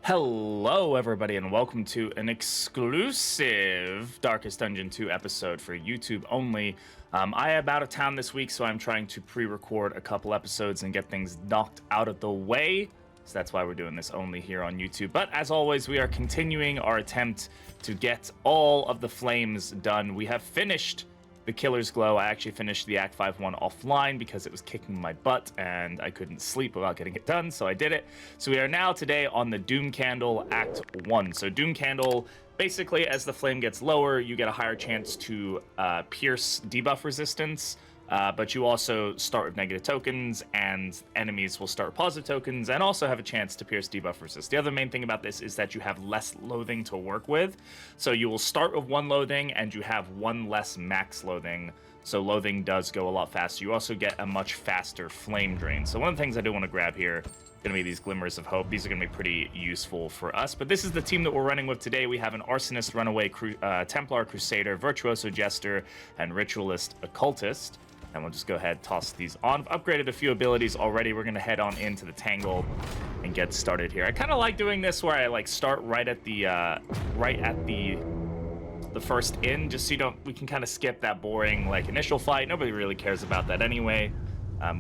Hello, everybody, and welcome to an exclusive Darkest Dungeon 2 episode for YouTube only. I am out of town this week, so I'm trying to pre-record a couple episodes and get things knocked out of the way. So that's why we're doing this only here on YouTube. But as always, we are continuing our attempt to get all of the flames done. We have finished the Killer's Glow. I actually finished the Act 5-1 offline because it was kicking my butt and I couldn't sleep without getting it done, so I did it. So we are now today on the Doom Candle Act 1. So Doom Candle, basically as the flame gets lower, you get a higher chance to pierce debuff resistance, but you also start with negative tokens and enemies will start with positive tokens and also have a chance to pierce debuff resist. The other main thing about this is that you have less loathing to work with. So you will start with one loathing and you have one less max loathing. So loathing does go a lot faster. You also get a much faster flame drain. So one of the things I do want to grab here going to be these Glimmers of Hope. These are going to be pretty useful for us. But this is the team that we're running with today. We have an Arsonist, Runaway, Templar, Crusader, Virtuoso, Jester, and Ritualist, Occultist. And we'll just go ahead, toss these on. I've upgraded a few abilities already. We're going to head on into the Tangle and get started here. I kind of like doing this where I like start right at the first in, just so we can kind of skip that boring like initial fight. Nobody really cares about that anyway.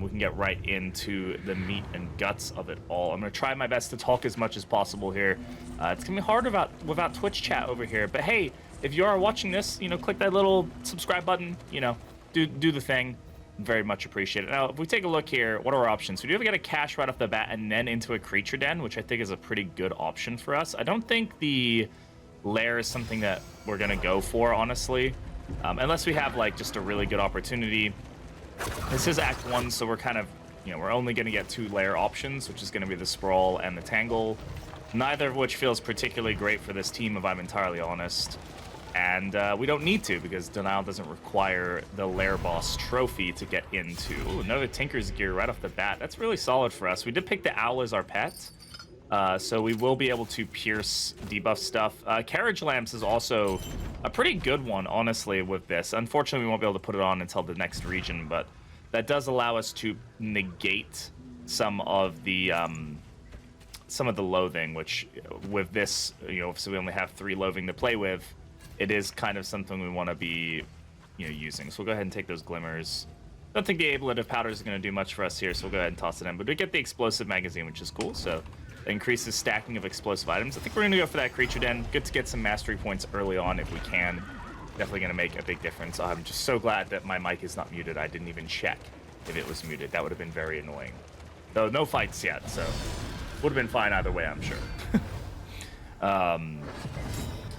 We can get right into the meat and guts of it all. I'm going to try my best to talk as much as possible here. It's going to be hard without Twitch chat over here. But hey, if you are watching this, click that little subscribe button, do the thing. Very much appreciate it. Now, if we take a look here, what are our options? We do have to get a cache right off the bat and then into a creature den, which I think is a pretty good option for us. I don't think the lair is something that we're going to go for, honestly. Unless we have, like, just a really good opportunity. This is Act 1, so we're kind of, we're only going to get two lair options, which is going to be the Sprawl and the Tangle. Neither of which feels particularly great for this team, if I'm entirely honest. And we don't need to, because Denial doesn't require the Lair Boss trophy to get into. Ooh, another Tinker's Gear right off the bat. That's really solid for us. We did pick the Owl as our pet, so we will be able to pierce debuff stuff. Carriage Lamps is also a pretty good one, honestly, with this. Unfortunately, we won't be able to put it on until the next region, but that does allow us to negate some of the loathing, which with this, so we only have 3 loathing to play with. It is kind of something we want to be, using. So we'll go ahead and take those Glimmers. Don't think the Ablative Powder is going to do much for us here, so we'll go ahead and toss it in. But we get the Explosive Magazine, which is cool, so it increases stacking of explosive items. I think we're going to go for that Creature Den. Good to get some Mastery points early on if we can. Definitely going to make a big difference. I'm just so glad that my mic is not muted. I didn't even check if it was muted. That would have been very annoying. Though no fights yet, so would have been fine either way, I'm sure.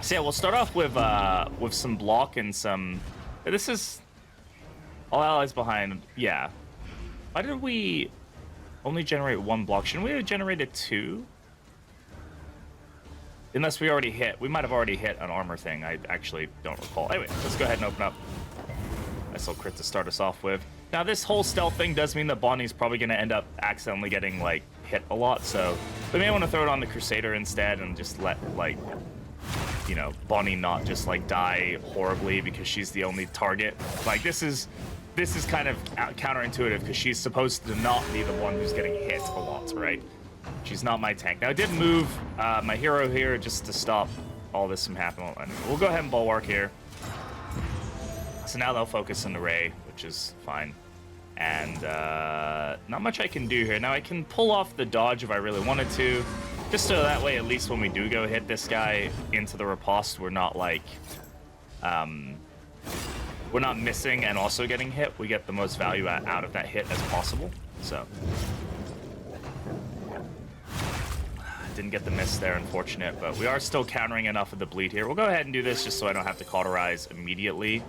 So yeah, we'll start off with some block and some. This is all allies behind. Yeah. Why did we only generate 1 block? Shouldn't we have generated 2? Unless we already hit. We might have already hit an armor thing. I actually don't recall. Anyway, let's go ahead and open up. Nice little crit to start us off with. Now this whole stealth thing does mean that Bonnie's probably going to end up accidentally getting like hit a lot. So we may want to throw it on the Crusader instead and just let like. Bonnie not just like die horribly because she's the only target. Like this is kind of counterintuitive because she's supposed to not be the one who's getting hit a lot, right? She's not my tank. Now I did move my hero here just to stop all this from happening. We'll go ahead and Bulwark here. So now they'll focus on the Ray, which is fine. And not much I can do here. Now I can pull off the dodge if I really wanted to. Just so that way, at least when we do go hit this guy into the riposte, we're not like, we're not missing and also getting hit. We get the most value out of that hit as possible. So, didn't get the miss there, unfortunate, but we are still countering enough of the bleed here. We'll go ahead and do this just so I don't have to cauterize immediately.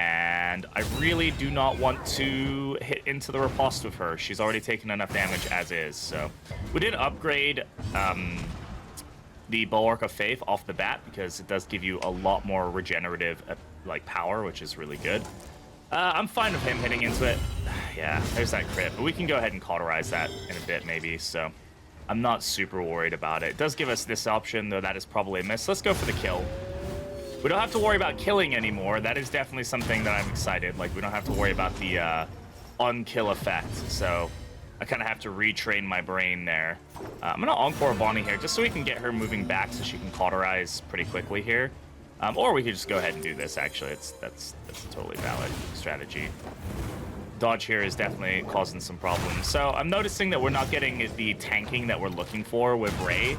And I really do not want to hit into the riposte with her. She's already taken enough damage as is. So we did upgrade the Bulwark of Faith off the bat because it does give you a lot more regenerative power, which is really good. I'm fine with him hitting into it. Yeah, there's that crit. But we can go ahead and cauterize that in a bit maybe. So I'm not super worried about it. It does give us this option, though that is probably a miss. Let's go for the kill. We don't have to worry about killing anymore. That is definitely something that I'm excited. Like, we don't have to worry about the on-kill effect. So I kind of have to retrain my brain there. I'm gonna encore Bonnie here just so we can get her moving back so she can cauterize pretty quickly here. Or we could just go ahead and do this, actually. That's a totally valid strategy. Dodge here is definitely causing some problems. So I'm noticing that we're not getting the tanking that we're looking for with Ray.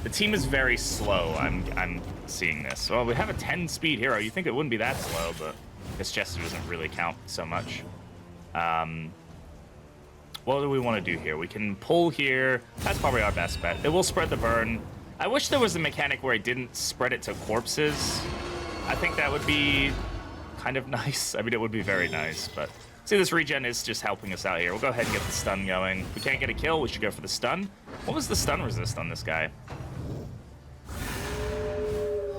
The team is very slow. I'm seeing this. Well, we have a 10 speed hero. You think it wouldn't be that slow, but this Jester doesn't really count so much. What do we want to do here? We can pull here. That's probably our best bet. It will spread the burn. I wish there was a mechanic where it didn't spread it to corpses. I think that would be kind of nice. I mean, it would be very nice, but... See, this regen is just helping us out here. We'll go ahead and get the stun going. If we can't get a kill, we should go for the stun. What was the stun resist on this guy?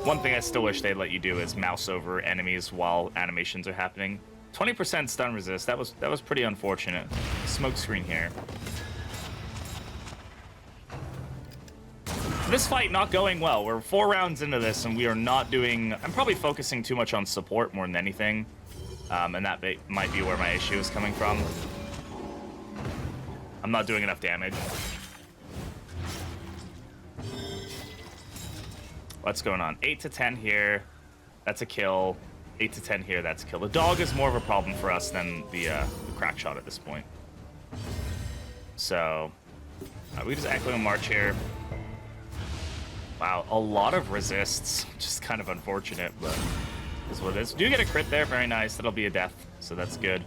One thing I still wish they'd let you do is mouse over enemies while animations are happening. 20% stun resist. That was pretty unfortunate. Smoke screen here. This fight not going well. We're 4 rounds into this, and we are not doing... I'm probably focusing too much on support more than anything. And that might be where my issue is coming from. I'm not doing enough damage. What's going on? 8 to 10 here. That's a kill. 8 to 10 here. That's a kill. The dog is more of a problem for us than the crack shot at this point. So, we just echoing march here. Wow, a lot of resists. Just kind of unfortunate, but... is what it is. Do get a crit there, very nice. That'll be a death, so that's good.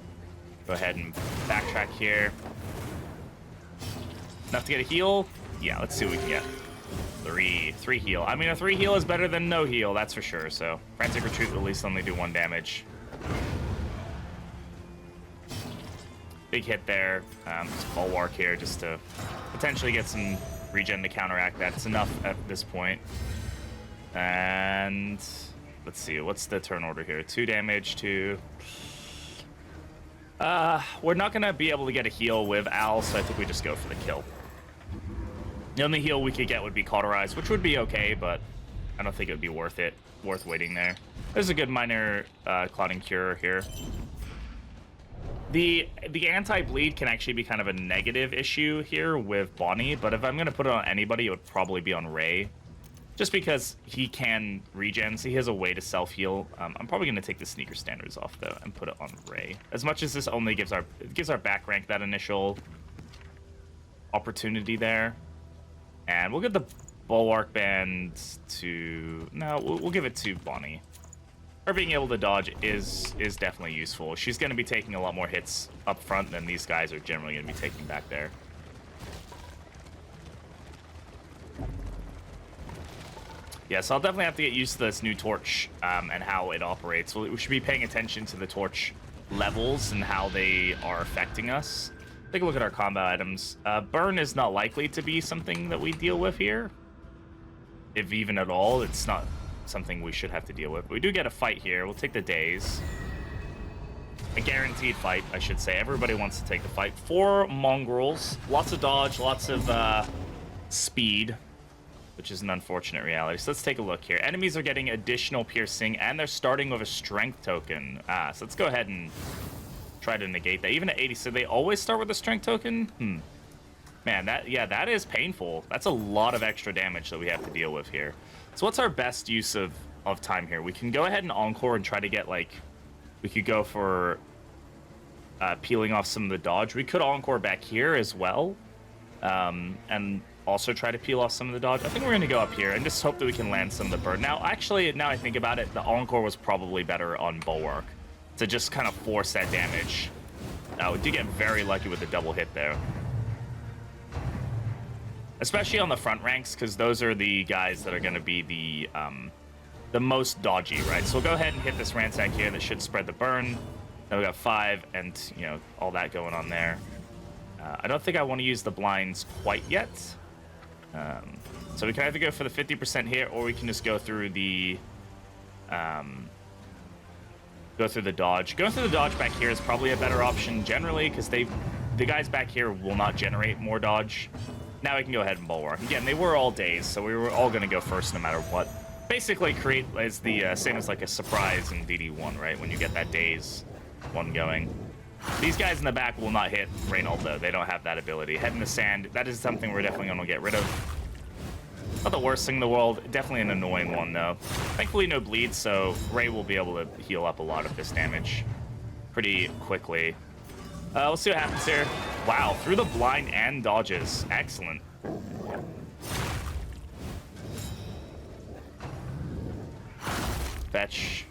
Go ahead and backtrack here. Enough to get a heal? Yeah, let's see what we can get. 3 heal. I mean, a 3 heal is better than no heal, that's for sure. So, Frantic Retreat will at least only do 1 damage. Big hit there. Just Bulwark here just to potentially get some regen to counteract that. It's enough at this point. And... let's see, what's the turn order here? 2 damage to... we're not going to be able to get a heal with Al, so I think we just go for the kill. The only heal we could get would be Cauterize, which would be okay, but I don't think it would be worth waiting there. There's a good minor Clotting Cure here. The anti-bleed can actually be kind of a negative issue here with Bonnie, but if I'm going to put it on anybody, it would probably be on Ray. Just because he can regen, so he has a way to self-heal. I'm probably going to take the Sneaker Standards off, though, and put it on Ray. As much as this only gives our back rank that initial opportunity there. And we'll get the Bulwark Band to... no, we'll give it to Bonnie. Her being able to dodge is definitely useful. She's going to be taking a lot more hits up front than these guys are generally going to be taking back there. Yeah, so I'll definitely have to get used to this new torch and how it operates. We should be paying attention to the torch levels and how they are affecting us. Take a look at our combo items. Burn is not likely to be something that we deal with here. If even at all, it's not something we should have to deal with. But we do get a fight here. We'll take the days. A guaranteed fight, I should say. Everybody wants to take the fight. 4 mongrels. Lots of dodge, lots of speed, which is an unfortunate reality. So let's take a look here. Enemies are getting additional piercing, and they're starting with a strength token. So let's go ahead and try to negate that. Even at 80, so they always start with a strength token? Man, that is painful. That's a lot of extra damage that we have to deal with here. So what's our best use of time here? We can go ahead and encore and try to get, like... we could go for peeling off some of the dodge. We could encore back here as well. And also try to peel off some of the dodge. I think we're going to go up here and just hope that we can land some of the burn. Now, actually, now I think about it, the encore was probably better on Bulwark to just kind of force that damage. We did get very lucky with the double hit there. Especially on the front ranks, because those are the guys that are going to be the most dodgy, right? So we'll go ahead and hit this ransack here. That should spread the burn. Now we got 5 and, you know, all that going on there. I don't think I want to use the blinds quite yet. So we can either go for the 50% here, or we can just go through the dodge. Going through the dodge back here is probably a better option generally, because the guys back here will not generate more dodge. Now we can go ahead and Bulwark. Again, they were all days, so we were all going to go first no matter what. Basically, create is the same as like a surprise in DD1, right? When you get that daze one going. These guys in the back will not hit Reynold, though. They don't have that ability. Head in the sand, that is something we're definitely going to get rid of. Not the worst thing in the world. Definitely an annoying one, though. Thankfully, no bleed, so Ray will be able to heal up a lot of this damage pretty quickly. We'll see what happens here. Wow, through the blind and dodges. Excellent. Fetch.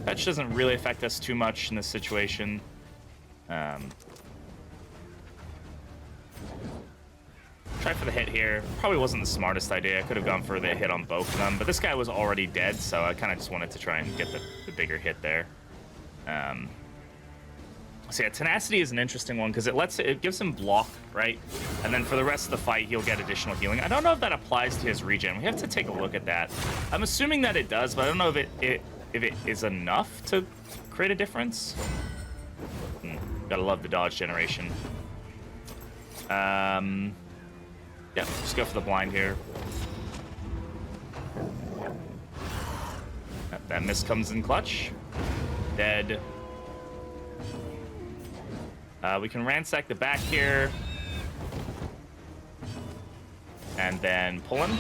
Fetch doesn't really affect us too much in this situation. Try for the hit here. Probably wasn't the smartest idea. I could have gone for the hit on both of them, but this guy was already dead, so I kind of just wanted to try and get the bigger hit there. So yeah, tenacity is an interesting one because it gives him block, right? And then for the rest of the fight, he'll get additional healing. I don't know if that applies to his regen. We have to take a look at that. I'm assuming that it does, but I don't know if it is enough to create a difference. Gotta love the dodge generation. Yeah, just go for the blind here. That miss comes in clutch. Dead. We can ransack the back here. And then pull him.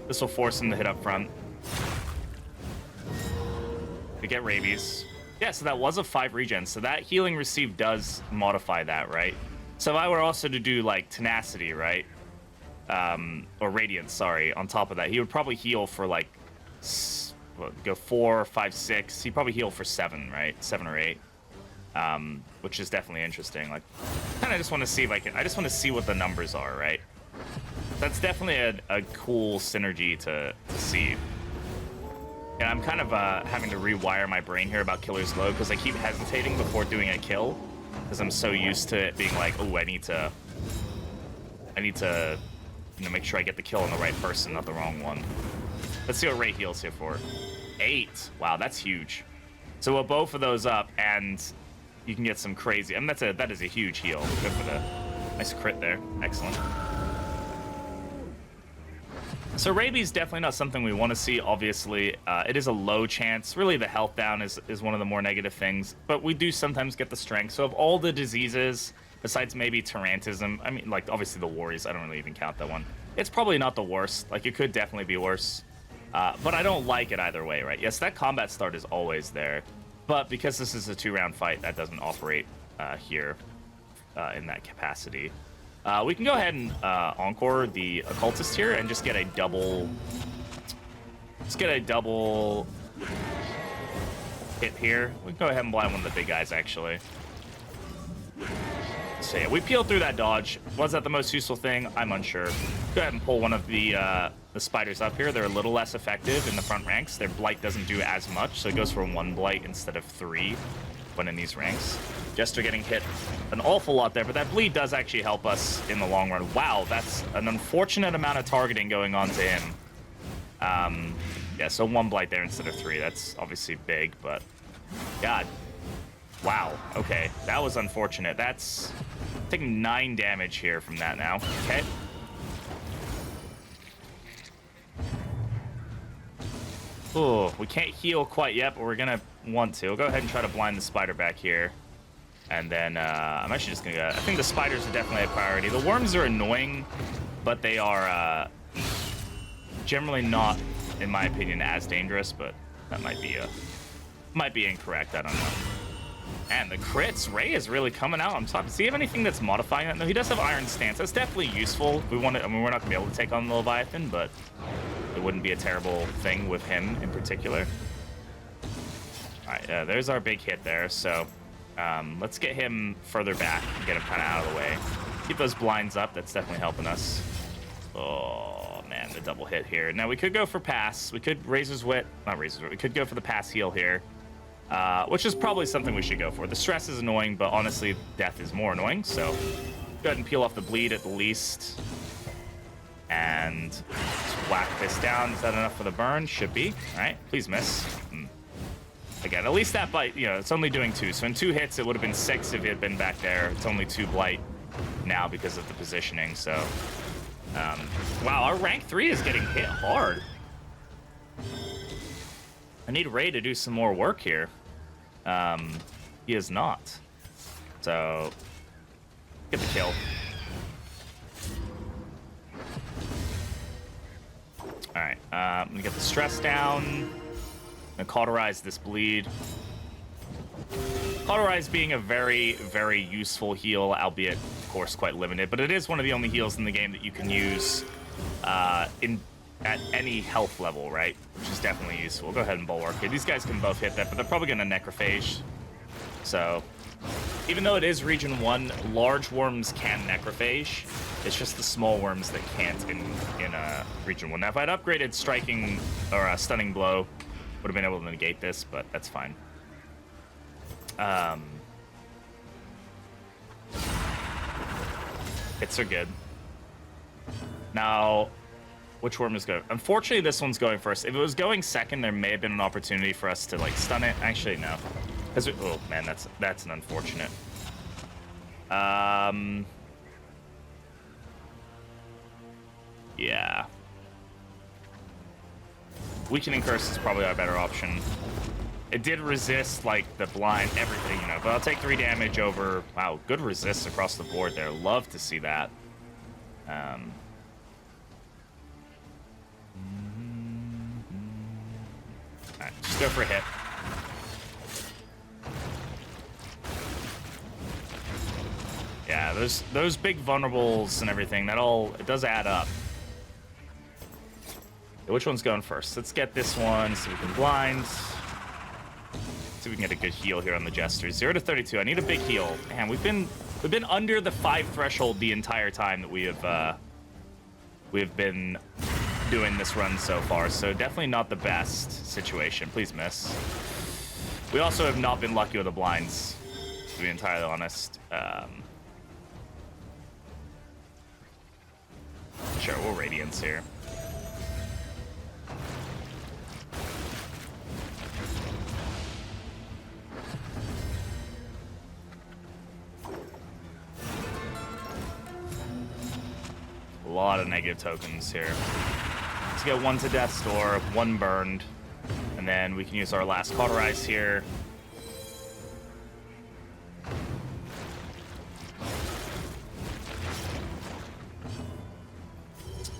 This will force him to hit up front. To get rabies. Yeah, so that was a 5 regen. So that healing received does modify that, right? So if I were also to do like tenacity, right? Or radiance, sorry, on top of that, he would probably heal for like go 4, 5, 6. He'd probably heal for 7, right? 7 or 8. Which is definitely interesting. Like, kind of just want to see if I just want to see what the numbers are, right? That's definitely a cool synergy to see. And I'm kind of having to rewire my brain here about killer's load because I keep hesitating before doing a kill because I'm so used to it being like, oh, I need to, make sure I get the kill on the right person, not the wrong one. Let's see what Ray heals here for. 8. Wow, that's huge. So we'll both of those up, and you can get some crazy. I mean, that is a huge heal. Good for the nice crit there. Excellent. So rabies definitely not something we want to see, obviously. It is a low chance. Really, the health down is one of the more negative things. But we do sometimes get the strength. So of all the diseases, besides maybe tarantism, I mean, like, obviously the worries, I don't really even count that one. It's probably not the worst. Like, it could definitely be worse. But I don't like it either way, right? Yes, that combat start is always there. But because this is a 2-round fight, that doesn't operate here in that capacity. We can go ahead and encore the occultist here and just get a double. Let's get a double hit here. We can go ahead and blind one of the big guys, actually. So yeah, we peeled through that dodge. Was that the most useful thing? I'm unsure. Go ahead and pull one of the spiders up here. They're a little less effective in the front ranks. Their blight doesn't do as much, so it goes for 1 blight instead of 3 when in these ranks. Jester getting hit an awful lot there, but that bleed does actually help us in the long run. Wow, that's an unfortunate amount of targeting going on to him. Yeah, so 1 blight there instead of 3. That's obviously big, but God. Wow, okay, that was unfortunate. That's taking 9 damage here from that now. Okay. Oh, we can't heal quite yet, but we're gonna want to. We'll go ahead and try to blind the spider back here. And then I'm actually just gonna go. I think the spiders are definitely a priority. The worms are annoying, but they are generally not, in my opinion, as dangerous. But that might be incorrect. I don't know. And the crits, Ray is really coming out on top. Does he have anything that's modifying that? No, he does have Iron Stance. That's definitely useful. We want to. I mean, we're not gonna be able to take on the Leviathan, but it wouldn't be a terrible thing with him in particular. All right, there's our big hit there. So. Let's get him further back and get him kind of out of the way. Keep those blinds up. That's definitely helping us. Oh, man, the double hit here. Now, we could go for pass. We could Razor's Wit. Not Razor's Wit. We could go for the pass heal here, which is probably something we should go for. The stress is annoying, but honestly, death is more annoying. So go ahead and peel off the bleed at the least. And just whack this down. Is that enough for the burn? Should be. All right, please miss. Again, at least that bite, it's only doing 2. So in 2 hits, it would have been 6 if it had been back there. It's only 2 blight now because of the positioning. So, wow, our rank 3 is getting hit hard. I need Ray to do some more work here. He is not. So, get the kill. Alright, I'm gonna get the stress down. I'm gonna cauterize this bleed. Cauterize being a very, very useful heal, albeit, of course, quite limited. But it is one of the only heals in the game that you can use at any health level, right? Which is definitely useful. Go ahead and bulwark here. These guys can both hit that, but they're probably gonna necrophage. So, even though it is region 1, large worms can necrophage. It's just the small worms that can't in region 1. Now, if I'd upgraded striking or stunning blow, would have been able to negate this, but that's fine. Hits are good. Now, which worm is good? Unfortunately, this one's going first. If it was going second, there may have been an opportunity for us to like stun it. Actually, no. Oh man, that's an unfortunate. Yeah. Weakening Curse is probably our better option. It did resist, like, the blind, everything, you know. But I'll take 3 damage over... Wow, good resist across the board there. Love to see that. Alright, just go for a hit. Yeah, those big vulnerables and everything, it does add up. Which one's going first? Let's get this one so we can blind. See if we can get a good heal here on the Jester. 0 to 32. I need a big heal. Man, we've been under the 5 threshold the entire time that we have been doing this run so far. So definitely not the best situation. Please miss. We also have not been lucky with the blinds, to be entirely honest. Sure, we'll Radiance here. A lot of negative tokens here. Let's get 1 to Death's Door, 1 burned, and then we can use our last Cauterize here.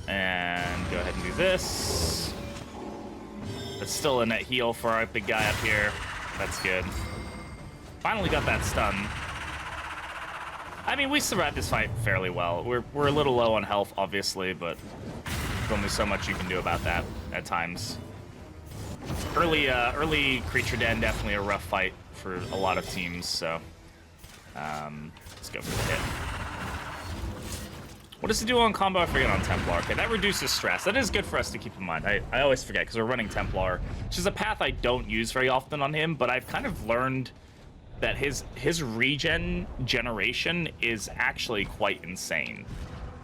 And go ahead and do this. That's still a net heal for our big guy up here. That's good. Finally got that stun. I mean, we survived this fight fairly well. We're a little low on health, obviously, but there's only so much you can do about that at times. Early Creature Den, definitely a rough fight for a lot of teams, so let's go for the hit. What does it do on combo? I forget on Templar. Okay, that reduces stress. That is good for us to keep in mind. I always forget because we're running Templar, which is a path I don't use very often on him, but I've kind of learned that his regen generation is actually quite insane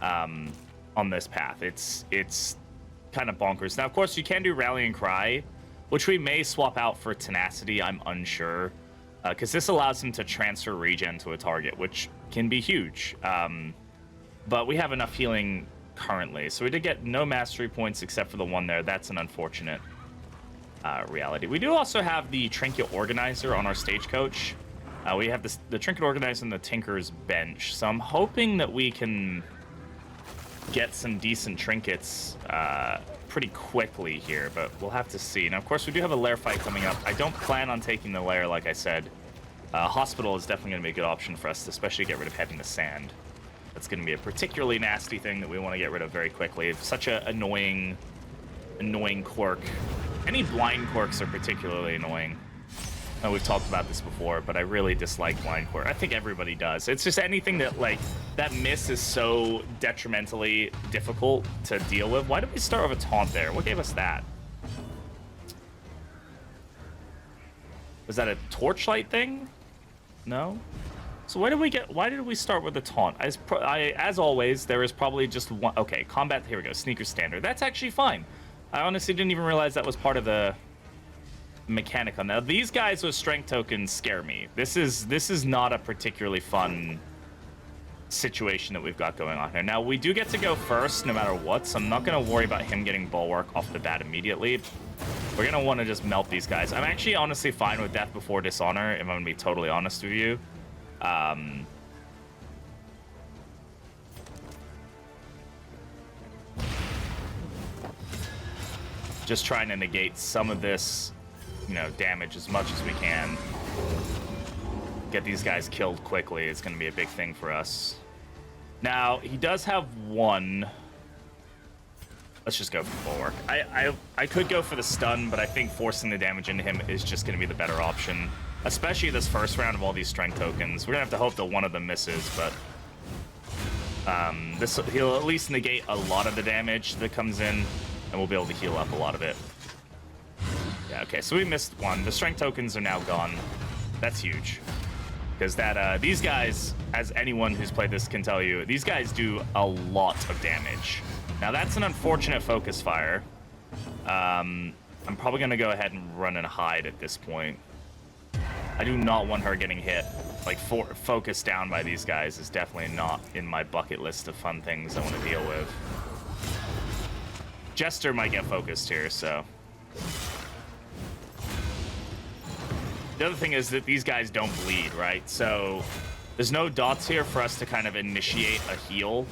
on this path. It's kind of bonkers. Now, of course, you can do Rallying Cry, which we may swap out for Tenacity. I'm unsure, because this allows him to transfer regen to a target, which can be huge. But we have enough healing currently. So we did get no mastery points except for the one there. That's an unfortunate reality. We do also have the Trinket Organizer on our Stagecoach. We have the Trinket Organizer and the Tinker's Bench. So I'm hoping that we can get some decent trinkets pretty quickly here, but we'll have to see. Now, of course, we do have a lair fight coming up. I don't plan on taking the lair, like I said. Hospital is definitely going to be a good option for us, especially get rid of Head in the Sand. That's going to be a particularly nasty thing that we want to get rid of very quickly. It's such an annoying quirk. Any blind quirks are particularly annoying. We've talked about this before, but I really dislike blind quirk. I think everybody does. It's just anything that, like, that miss is so detrimentally difficult to deal with. Why did we start with a taunt there? What gave us that? Was that a torchlight thing? No? So why did we start with the taunt? As always, there is probably just one. Okay, combat. Here we go. Sneaker standard. That's actually fine. I honestly didn't even realize that was part of the mechanic on that. These guys with strength tokens scare me. This is not a particularly fun situation that we've got going on here. Now, we do get to go first no matter what, so I'm not going to worry about him getting bulwark off the bat immediately. We're gonna want to just melt these guys. I'm actually honestly fine with death before dishonor, if I'm gonna be totally honest with you. Just trying to negate some of this, you know, damage as much as we can. Get these guys killed quickly is going to be a big thing for us. Now, he does have one. Let's just go for bulwark. I could go for the stun, but I think forcing the damage into him is just going to be the better option. Especially this first round of all these strength tokens. We're going to have to hope that one of them misses, but... he'll at least negate a lot of the damage that comes in. And we'll be able to heal up a lot of it. Yeah, okay, so we missed one. The strength tokens are now gone. That's huge. Because that, these guys, as anyone who's played this can tell you, these guys do a lot of damage. Now, that's an unfortunate focus fire. I'm probably going to go ahead and run and hide at this point. I do not want her getting hit. Like, focus down by these guys is definitely not in my bucket list of fun things I want to deal with. Jester might get focused here, so... The other thing is that these guys don't bleed, right? So there's no dots here for us to kind of initiate a heal.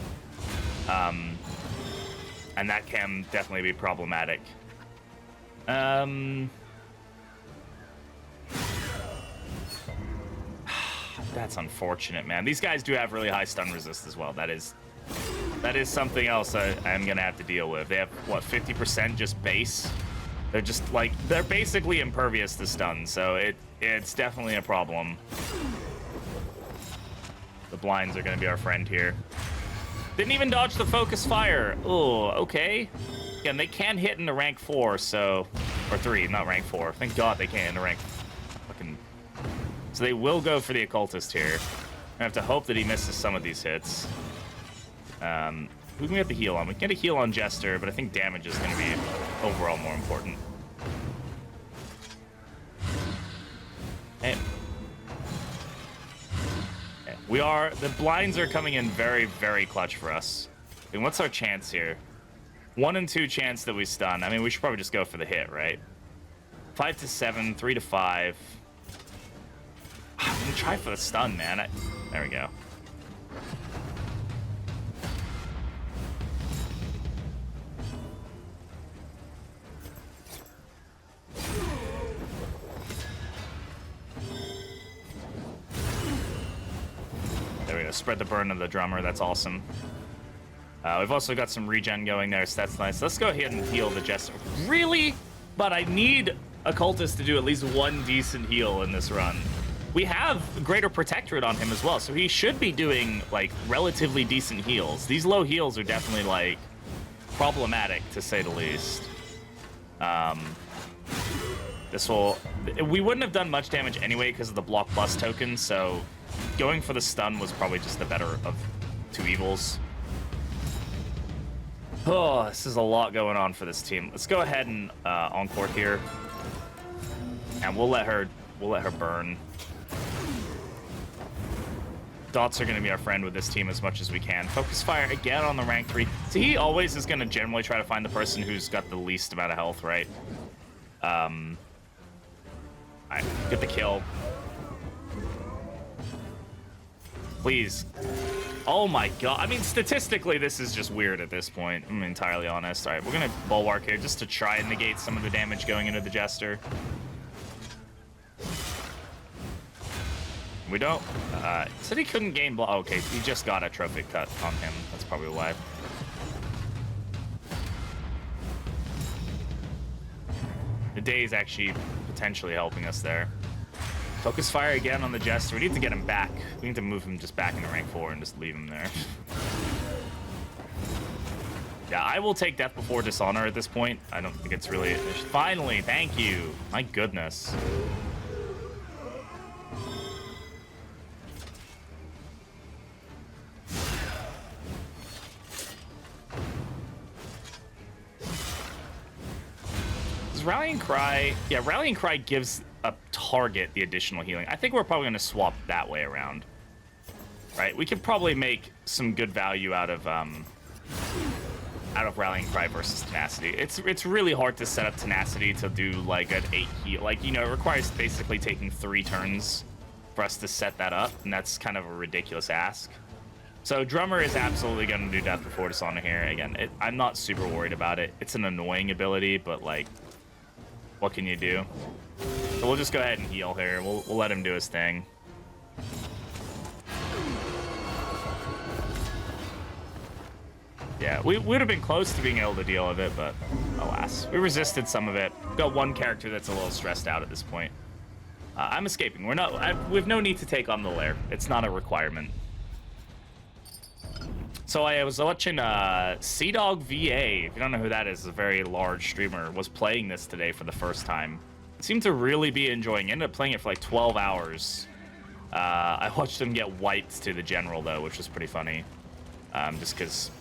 And that can definitely be problematic. That's unfortunate, man. These guys do have really high stun resist as well. That is something else I'm gonna have to deal with. They have, what, 50% just base? They're just, like, they're basically impervious to stun, so it's definitely a problem. The blinds are gonna be our friend here. Didn't even dodge the focus fire. Oh, okay. Again, they can hit into rank 4, so... Or 3, not rank 4. Thank God they can't into rank... Fucking... So they will go for the occultist here. I have to hope that he misses some of these hits. Who can we get the heal on? We can get a heal on Jester, but I think damage is going to be overall more important. Hey. Okay. The blinds are coming in very, very clutch for us. And what's our chance here? 1 and 2 chance that we stun. I mean, we should probably just go for the hit, right? 5 to 7, 3 to 5. I'm going to try for the stun, man. There we go. There we go. Spread the burn of the drummer. That's awesome. We've also got some regen going there, so that's nice. Let's go ahead and heal the Jester. Really? But I need a cultist to do at least one decent heal in this run. We have Greater Protectorate on him as well, so he should be doing, like, relatively decent heals. These low heals are definitely, like, problematic, to say the least. We wouldn't have done much damage anyway because of the block plus token, so going for the stun was probably just the better of two evils. Oh, this is a lot going on for this team. Let's go ahead and encore here, and we'll let her burn. Dots are going to be our friend with this team as much as we can. Focus fire again on the rank 3. So he always is going to generally try to find the person who's got the least amount of health, right? Alright, get the kill. Please. Oh my god. I mean, statistically, this is just weird at this point. I'm entirely honest. Alright, we're going to bulwark here just to try and negate some of the damage going into the Jester. We don't... said he couldn't gain block. Oh, okay, he just got a trophic cut on him. That's probably why. The day is actually potentially helping us there. Focus fire again on the Jester. We need to get him back. We need to move him just back into rank 4 and just leave him there. Yeah, I will take death before dishonor at this point. I don't think it's really... Finally, thank you. My goodness. Rallying Cry, yeah, Rallying Cry gives a target the additional healing. I think we're probably going to swap that way around. Right? We could probably make some good value out of out of Rallying Cry versus Tenacity. It's really hard to set up Tenacity to do like an 8 heal. Like, you know, it requires basically taking 3 turns for us to set that up, and that's kind of a ridiculous ask. So Drummer is absolutely going to do Death Before Dishonor here. Again, I'm not super worried about it. It's an annoying ability, but like, what can you do? So we'll just go ahead and heal here. We'll let him do his thing. Yeah, we would have been close to being able to deal with it, but alas. We resisted some of it. Got one character that's a little stressed out at this point. I'm escaping. We have no need to take on the lair. It's not a requirement. So I was watching Sea-Dog VA. If you don't know who that is, a very large streamer, was playing this today for the first time. Seemed to really be enjoying it. Ended up playing it for like 12 hours. I watched him get wiped to the general, though, which was pretty funny. Just because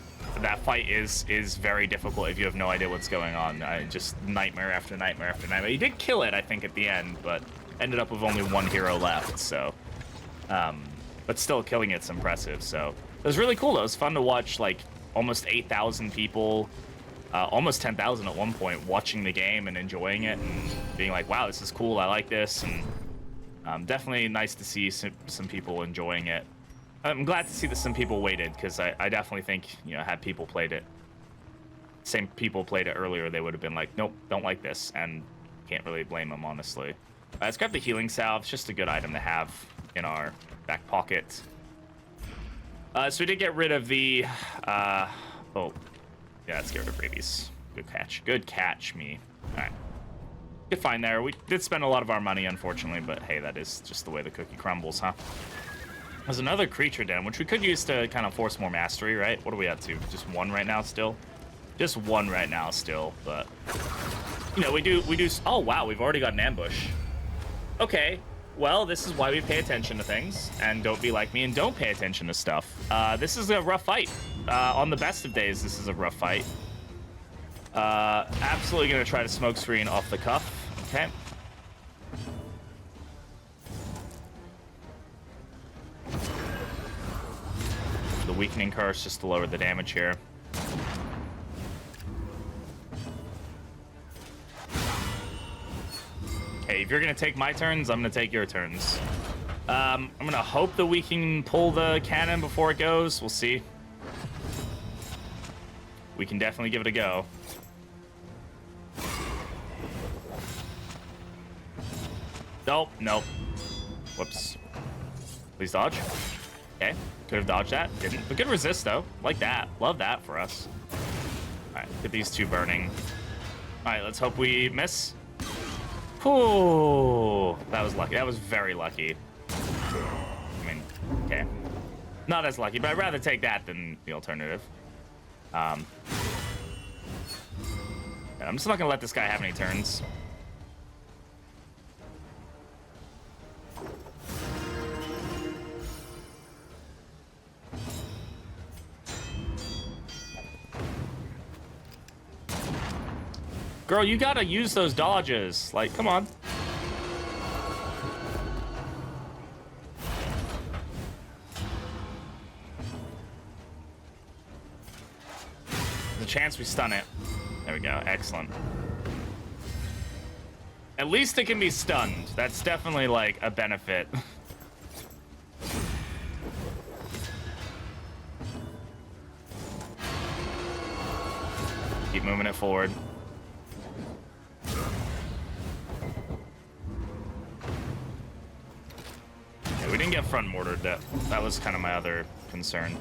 that fight is very difficult if you have no idea what's going on. Just nightmare after nightmare after nightmare. He did kill it, I think, at the end, but ended up with only 1 hero left, so... but still, killing it's impressive, so... It was really cool, though. It was fun to watch, like, almost 8,000 people, almost 10,000 at one point, watching the game and enjoying it and being like, wow, this is cool, I like this, and definitely nice to see some people enjoying it. I'm glad to see that some people waited, because I definitely think, you know, had people played it, same people played it earlier, they would have been like, nope, don't like this, and can't really blame them, honestly. Let's grab the healing salve. It's just a good item to have in our back pocket. So we did get rid of the, oh, yeah, let's get rid of rabies. Good catch. Good catch, me. All right. Good find there. We did spend a lot of our money, unfortunately, but hey, that is just the way the cookie crumbles, huh? There's another creature den, which we could use to kind of force more mastery, right? What are we at to? Just 1 right now still? Just 1 right now still, but... You know, we do... Oh, wow, we've already got an ambush. Okay. Well, this is why we pay attention to things, and don't be like me and don't pay attention to stuff. This is a rough fight. On the best of days, this is a rough fight. Absolutely gonna try to smoke screen off the cuff. Okay. The weakening curse just to lower the damage here. Hey, if you're gonna take my turns, I'm gonna take your turns. I'm gonna hope that we can pull the cannon before it goes. We'll see. We can definitely give it a go. Nope, nope. Whoops. Please dodge. Okay, could have dodged that. Didn't. But good resist, though. Like that. Love that for us. All right, get these 2 burning. All right, let's hope we miss. Ooh, that was lucky. That was very lucky. I mean, okay. Not as lucky, but I'd rather take that than the alternative. I'm just not gonna let this guy have any turns. Girl, you gotta use those dodges. Like, come on. There's a chance we stun it. There we go. Excellent. At least it can be stunned. That's definitely, like, a benefit. Keep moving it forward. Yeah, we didn't get front mortared. That was kind of my other concern.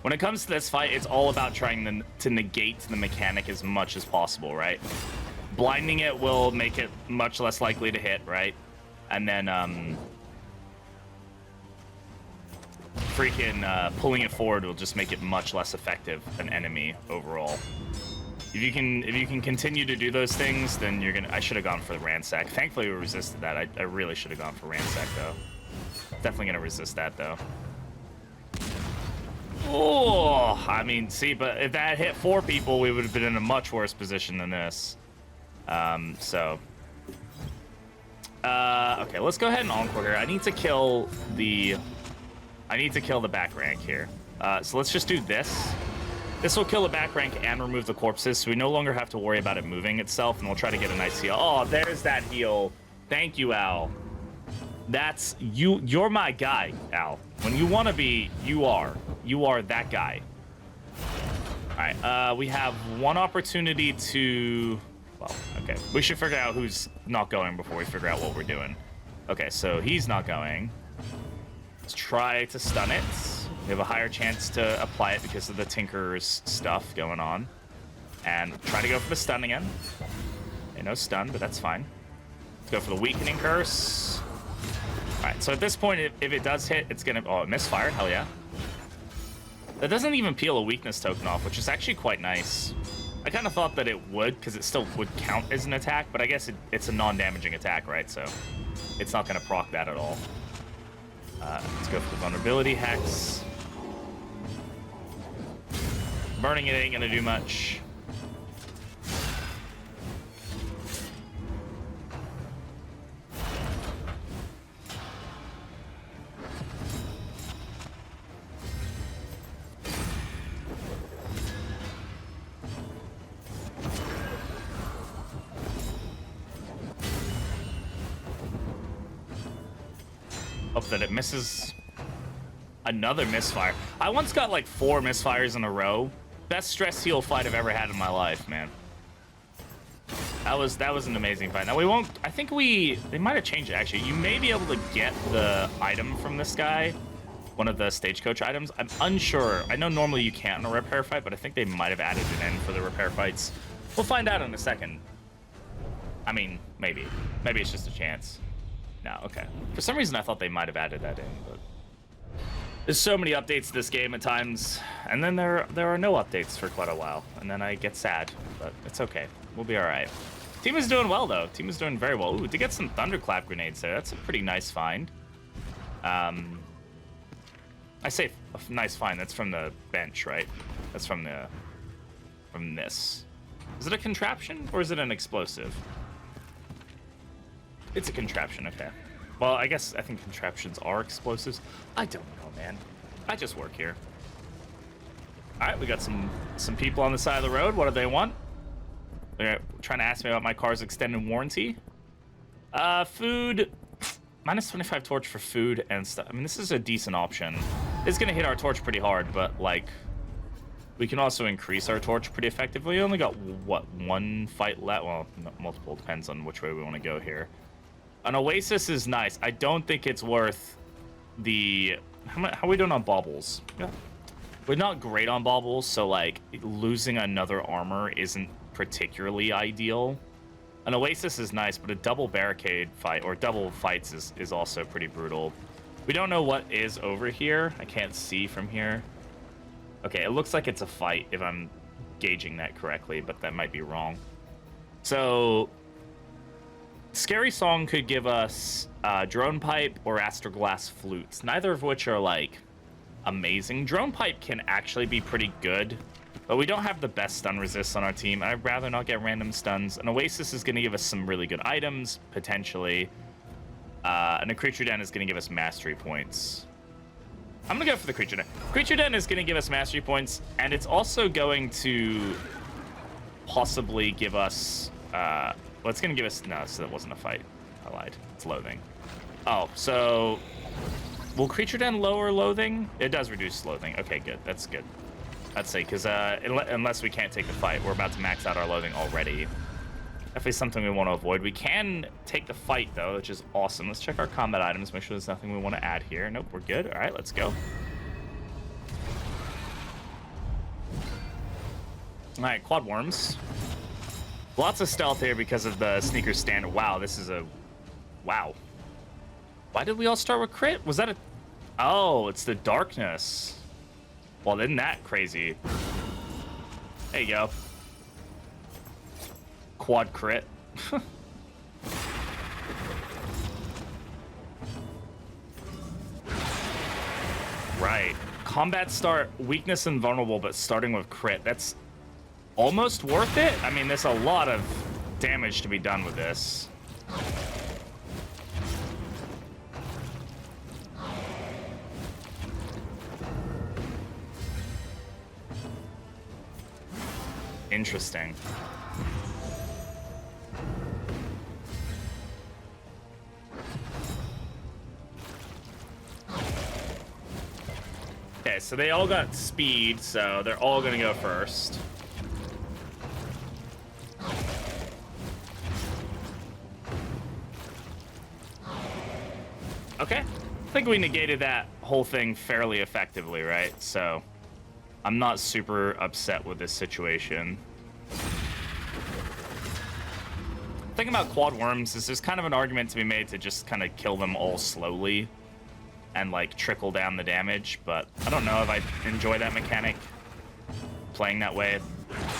When it comes to this fight, it's all about trying to negate the mechanic as much as possible, right? Blinding it will make it much less likely to hit, right? And then, pulling it forward will just make it much less effective an enemy overall. If you can continue to do those things, then you're gonna. I should have gone for the ransack. Thankfully, we resisted that. I really should have gone for ransack though. Definitely gonna resist that though. Oh, I mean, see, but if that hit 4 people, we would have been in a much worse position than this. Okay, let's go ahead and encore here. I need to kill the I need to kill the back rank here. So let's just do this. This will kill the back rank and remove the corpses, so we no longer have to worry about it moving itself, and we'll try to get a nice heal. Oh, there's that heal. Thank you, Al. That's you. You're my guy, Al. When you want to be, you are. You are that guy. All right. We have one opportunity to. Well, okay. We should figure out who's not going before we figure out what we're doing. Okay, so he's not going. Let's try to stun it. We have a higher chance to apply it because of the Tinker's stuff going on. And try to go for the stun again. Okay, no stun, but that's fine. Let's go for the weakening curse. All right, so at this point, if it does hit, it's gonna... Oh, it misfired, hell yeah. That doesn't even peel a weakness token off, which is actually quite nice. I kind of thought that it would, because it still would count as an attack, but I guess it's a non-damaging attack, right? So it's not gonna proc that at all. Let's go for the vulnerability hex. Burning it ain't gonna do much. Hope that it misses. Another misfire. I once got like 4 misfires in a row. Best stress heal fight I've ever had in my life, man. That was an amazing fight. Now we won't. I think they might have changed it actually. You may be able to get the item from this guy, one of the stagecoach items. I'm unsure. I know normally you can't in a repair fight, but I think they might have added it in for the repair fights. We'll find out in a second. I mean, maybe. Maybe it's just a chance. No, okay. For some reason I thought they might have added that in, but. There's so many updates to this game at times, and then there are no updates for quite a while, and then I get sad, but it's okay. We'll be all right. Team is doing well, though. Team is doing very well. Ooh, to get some thunderclap grenades there, that's a pretty nice find. I say a nice find. That's from the bench, right? That's from this. Is it a contraption, or is it an explosive? It's a contraption, okay. Well, I think contraptions are explosives. I don't know, man. I just work here. All right, we got some people on the side of the road. What do they want? They're trying to ask me about my car's extended warranty. Food. Minus 25 torch for food and stuff. I mean, this is a decent option. It's going to hit our torch pretty hard, but, like, we can also increase our torch pretty effectively. We only got, what, 1 fight left? Well, multiple. Depends on which way we want to go here. An Oasis is nice. I don't think it's worth the... How are we doing on baubles? Yeah. We're not great on baubles, so, like, losing another armor isn't particularly ideal. An Oasis is nice, but a double barricade fight, or double fights, is also pretty brutal. We don't know what is over here. I can't see from here. Okay, it looks like it's a fight, if I'm gauging that correctly, but that might be wrong. So... Scary Song could give us Drone Pipe or Astroglass Flutes, neither of which are, like, amazing. Drone Pipe can actually be pretty good, but we don't have the best stun resist on our team. I'd rather not get random stuns. An Oasis is going to give us some really good items, potentially. And a Creature Den is going to give us mastery points. I'm going to go for the Creature Den. Creature Den is going to give us mastery points, and it's also going to possibly give us... well, it's going to give us... No, so that wasn't a fight. I lied. It's loathing. Oh, so... Will Creature Den lower loathing? It does reduce loathing. Okay, good. That's good. Let's see, because unless we can't take the fight, we're about to max out our loathing already. Definitely something we want to avoid. We can take the fight, though, which is awesome. Let's check our combat items, make sure there's nothing we want to add here. Nope, we're good. All right, let's go. All right, quad worms. Lots of stealth here because of the sneaker standard. Wow, this is a... Wow. Why did we all start with crit? Was that a... Oh, it's the darkness. Well, isn't that crazy? There you go. Quad crit. Right. Combat start, weakness and vulnerable, but starting with crit. That's almost worth it. I mean, there's a lot of damage to be done with this. Interesting. Okay, so they all got speed, so they're all gonna go first. Okay, I think we negated that whole thing fairly effectively, right? So I'm not super upset with this situation. The thing about quad worms is there's kind of an argument to be made to just kind of kill them all slowly and like trickle down the damage, but I don't know if I enjoy that mechanic playing that way.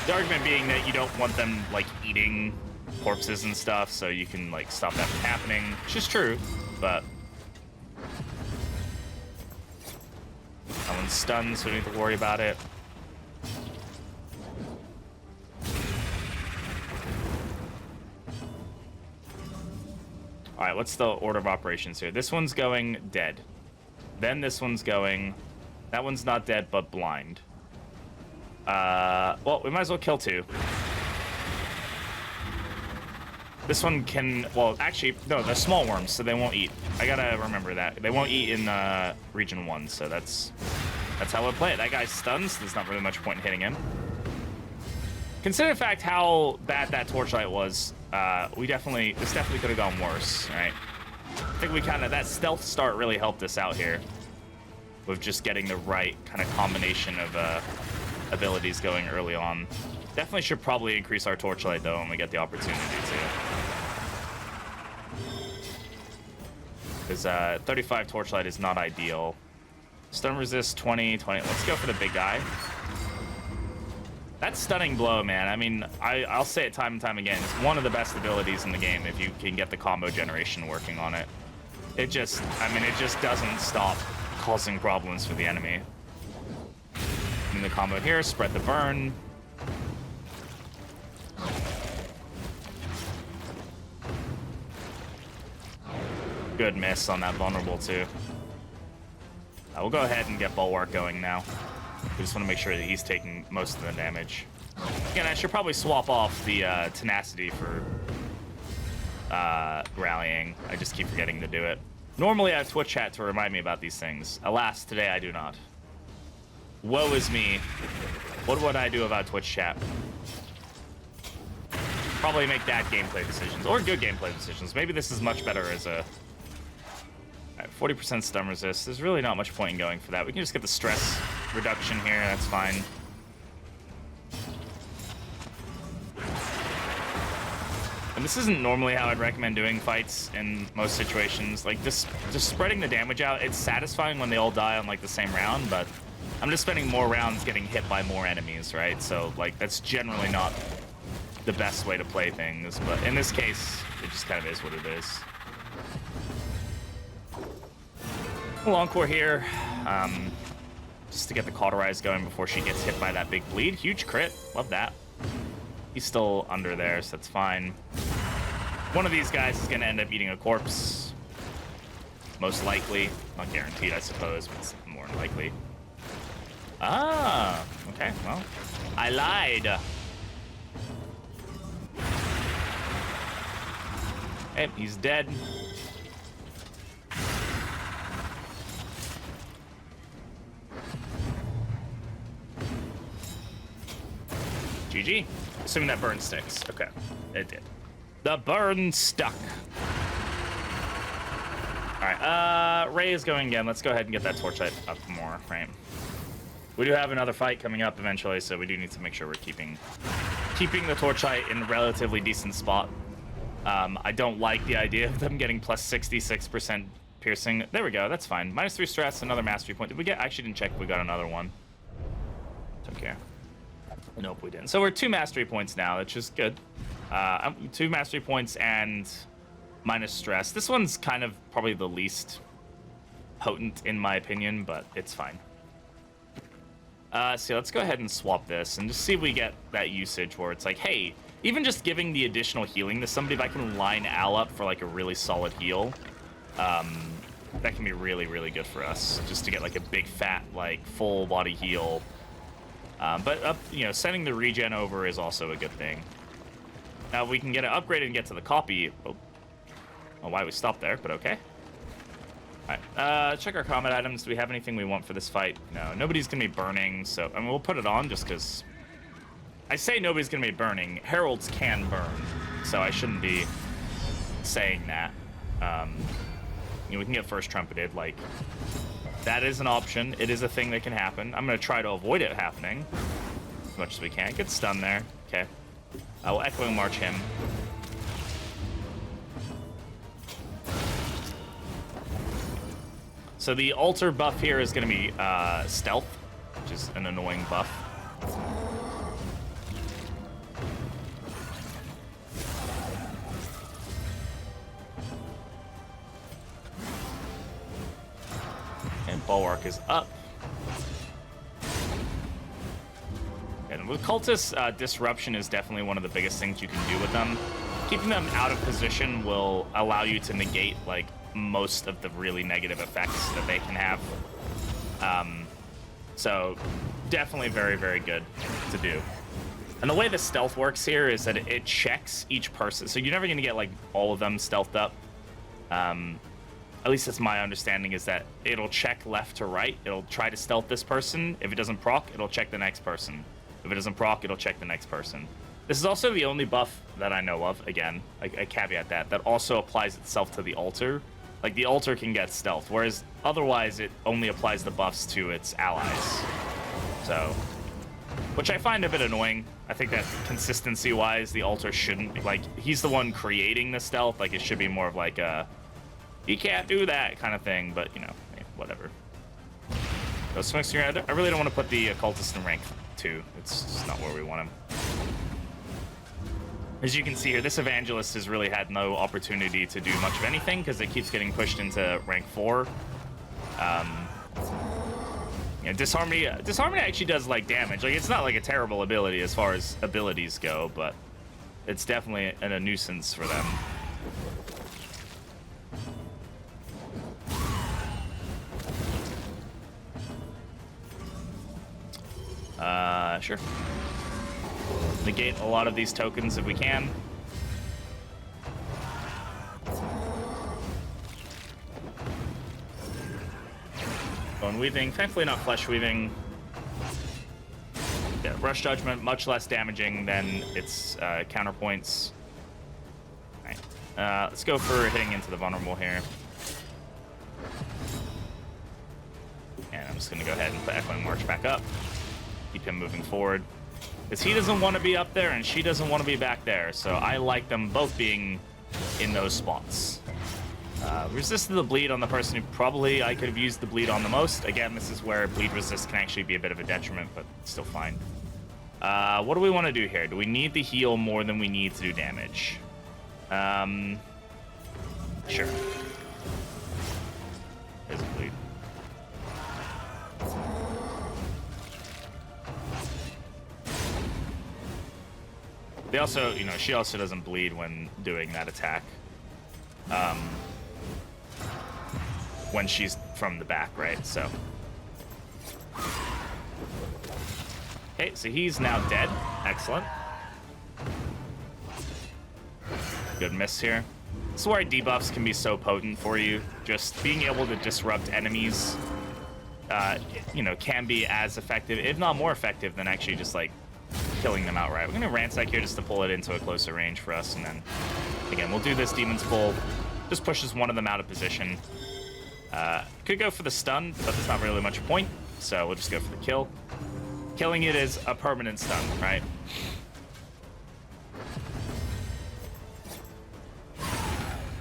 The argument being that you don't want them like eating corpses and stuff, so you can like stop that from happening, which is true, but no one's stunned, so we don't need to worry about it. All right, what's the order of operations here? This one's going dead. Then this one's going... That one's not dead, but blind. Well, we might as well kill two. This one can... Well, actually, no, they're small worms, so they won't eat. I gotta remember that. They won't eat in Region 1, so that's how we'll play it. That guy's stunned, so there's not really much point in hitting him. Consider the fact how bad that torchlight was, this definitely could have gone worse, right? I think we kind of, that stealth start really helped us out here with just getting the right kind of combination of abilities going early on. Definitely should probably increase our torchlight though when we get the opportunity to. Because 35 torchlight is not ideal. Stun resist 20. Let's go for the big guy. That stunning blow, man, I mean, I'll say it time and time again, it's one of the best abilities in the game if you can get the combo generation working on it. It just doesn't stop causing problems for the enemy. In the combo here, spread the burn. Good miss on that vulnerable, too. We'll go ahead and get Bulwark going now. We just want to make sure that he's taking most of the damage. Again, I should probably swap off the tenacity for rallying. I just keep forgetting to do it. Normally I have Twitch chat to remind me about these things. Alas, today I do not. Woe is me. What would I do about Twitch chat? Probably make bad gameplay decisions, or good gameplay decisions. Maybe this is much better as a... 40% stun resist. There's really not much point in going for that. We can just get the stress reduction here. That's fine. And this isn't normally how I'd recommend doing fights in most situations. Like, just spreading the damage out, it's satisfying when they all die on, like, the same round, but I'm just spending more rounds getting hit by more enemies, right? So, like, that's generally not the best way to play things, but in this case, it just kind of is what it is. Encore here, just to get the cauterize going before she gets hit by that big bleed. Huge crit, love that. He's still under there, so that's fine. One of these guys is going to end up eating a corpse, most likely. Not guaranteed, I suppose, but it's more than likely. Ah, okay, well, I lied. Hey, he's dead. GG. Assuming that burn sticks. Okay, it did. The burn stuck. All right, Ray is going again. Let's go ahead and get that torchlight up more, right? We do have another fight coming up eventually, so we do need to make sure we're keeping the torchlight in a relatively decent spot. I don't like the idea of them getting plus 66% piercing. There we go, that's fine. -3 stress, another mastery point. Did we get, I actually didn't check if we got another one. Okay. Nope, we didn't. So we're 2 mastery points now, which is good. 2 mastery points and minus stress. This one's kind of probably the least potent in my opinion, but it's fine. So let's go ahead and swap this and just see if we get that usage where it's like, hey, even just giving the additional healing to somebody, if I can line Al up for like a really solid heal, that can be really, really good for us. Just to get like a big fat, like full body heal But sending the regen over is also a good thing. Now we can get it upgraded and get to the copy. Oh, why we stopped there, but okay. All right, check our combat items. Do we have anything we want for this fight? No, nobody's gonna be burning, so I mean we'll put it on just because. I say nobody's gonna be burning. Heralds can burn, so I shouldn't be saying that. We can get first trumpeted. Like that is an option. It is a thing that can happen. I'm gonna try to avoid it happening as much as we can. Get stunned there. Okay. We'll echoing march him. So the altar buff here is going to be stealth, which is an annoying buff. And bulwark is up. And with cultists, disruption is definitely one of the biggest things you can do with them. Keeping them out of position will allow you to negate like most of the really negative effects that they can have. So definitely very, very good to do. And the way the stealth works here is that it checks each person. So you're never going to get like all of them stealthed up. At least that's my understanding, is that it'll check left to right. It'll try to stealth this person. If it doesn't proc, it'll check the next person. If it doesn't proc, it'll check the next person. This is also the only buff that I know of, again, I caveat that also applies itself to the altar. Like, the altar can get stealth, whereas otherwise it only applies the buffs to its allies. So, which I find a bit annoying. I think that consistency-wise, the altar shouldn't be, like, he's the one creating the stealth. Like, it should be more of like a, you can't do that kind of thing, but, whatever. Go Smokes here. I really don't want to put the cultist in rank 2. It's just not where we want him. As you can see here, this evangelist has really had no opportunity to do much of anything because it keeps getting pushed into rank 4. Disharmony actually does like damage. Like, it's not like a terrible ability as far as abilities go, but it's definitely a nuisance for them. Sure. Negate a lot of these tokens if we can. Bone Weaving, thankfully not Flesh Weaving. Yeah, Rush Judgment, much less damaging than its counterpoints. Alright, let's go for hitting into the vulnerable here. And I'm just gonna go ahead and put Echoing March back up. Keep him moving forward. Because he doesn't want to be up there and she doesn't want to be back there. So I like them both being in those spots. Resist the bleed on the person who probably I could have used the bleed on the most. Again, this is where bleed resist can actually be a bit of a detriment, but it's still fine. What do we want to do here? Do we need the heal more than we need to do damage? Sure. There's a bleed. They also, she also doesn't bleed when doing that attack. When she's from the back, right? So. Okay, so he's now dead. Excellent. Good miss here. This is why debuffs can be so potent for you. Just being able to disrupt enemies, can be as effective, if not more effective, than actually just like killing them outright. We're gonna ransack here just to pull it into a closer range for us, and then again we'll do this Demon's Pull. Just pushes one of them out of position. Could go for the stun, but there's not really much point, so we'll just go for the kill. Killing it is a permanent stun, right?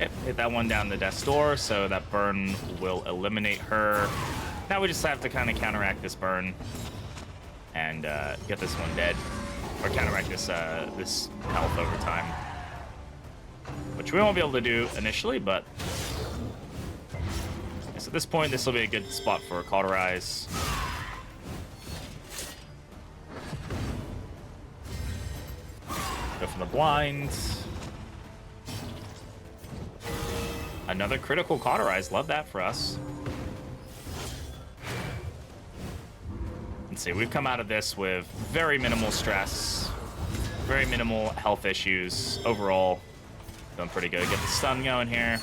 Yep, hit that one down the death's door, so that burn will eliminate her. Now we just have to kind of counteract this burn and get this one dead, or counteract this this health over time, which we won't be able to do initially, but at this point this will be a good spot for a cauterize. Go for the blind. Another critical cauterize, love that for us. let's see. We've come out of this with very minimal stress, very minimal health issues. Overall, doing pretty good. Get the stun going here.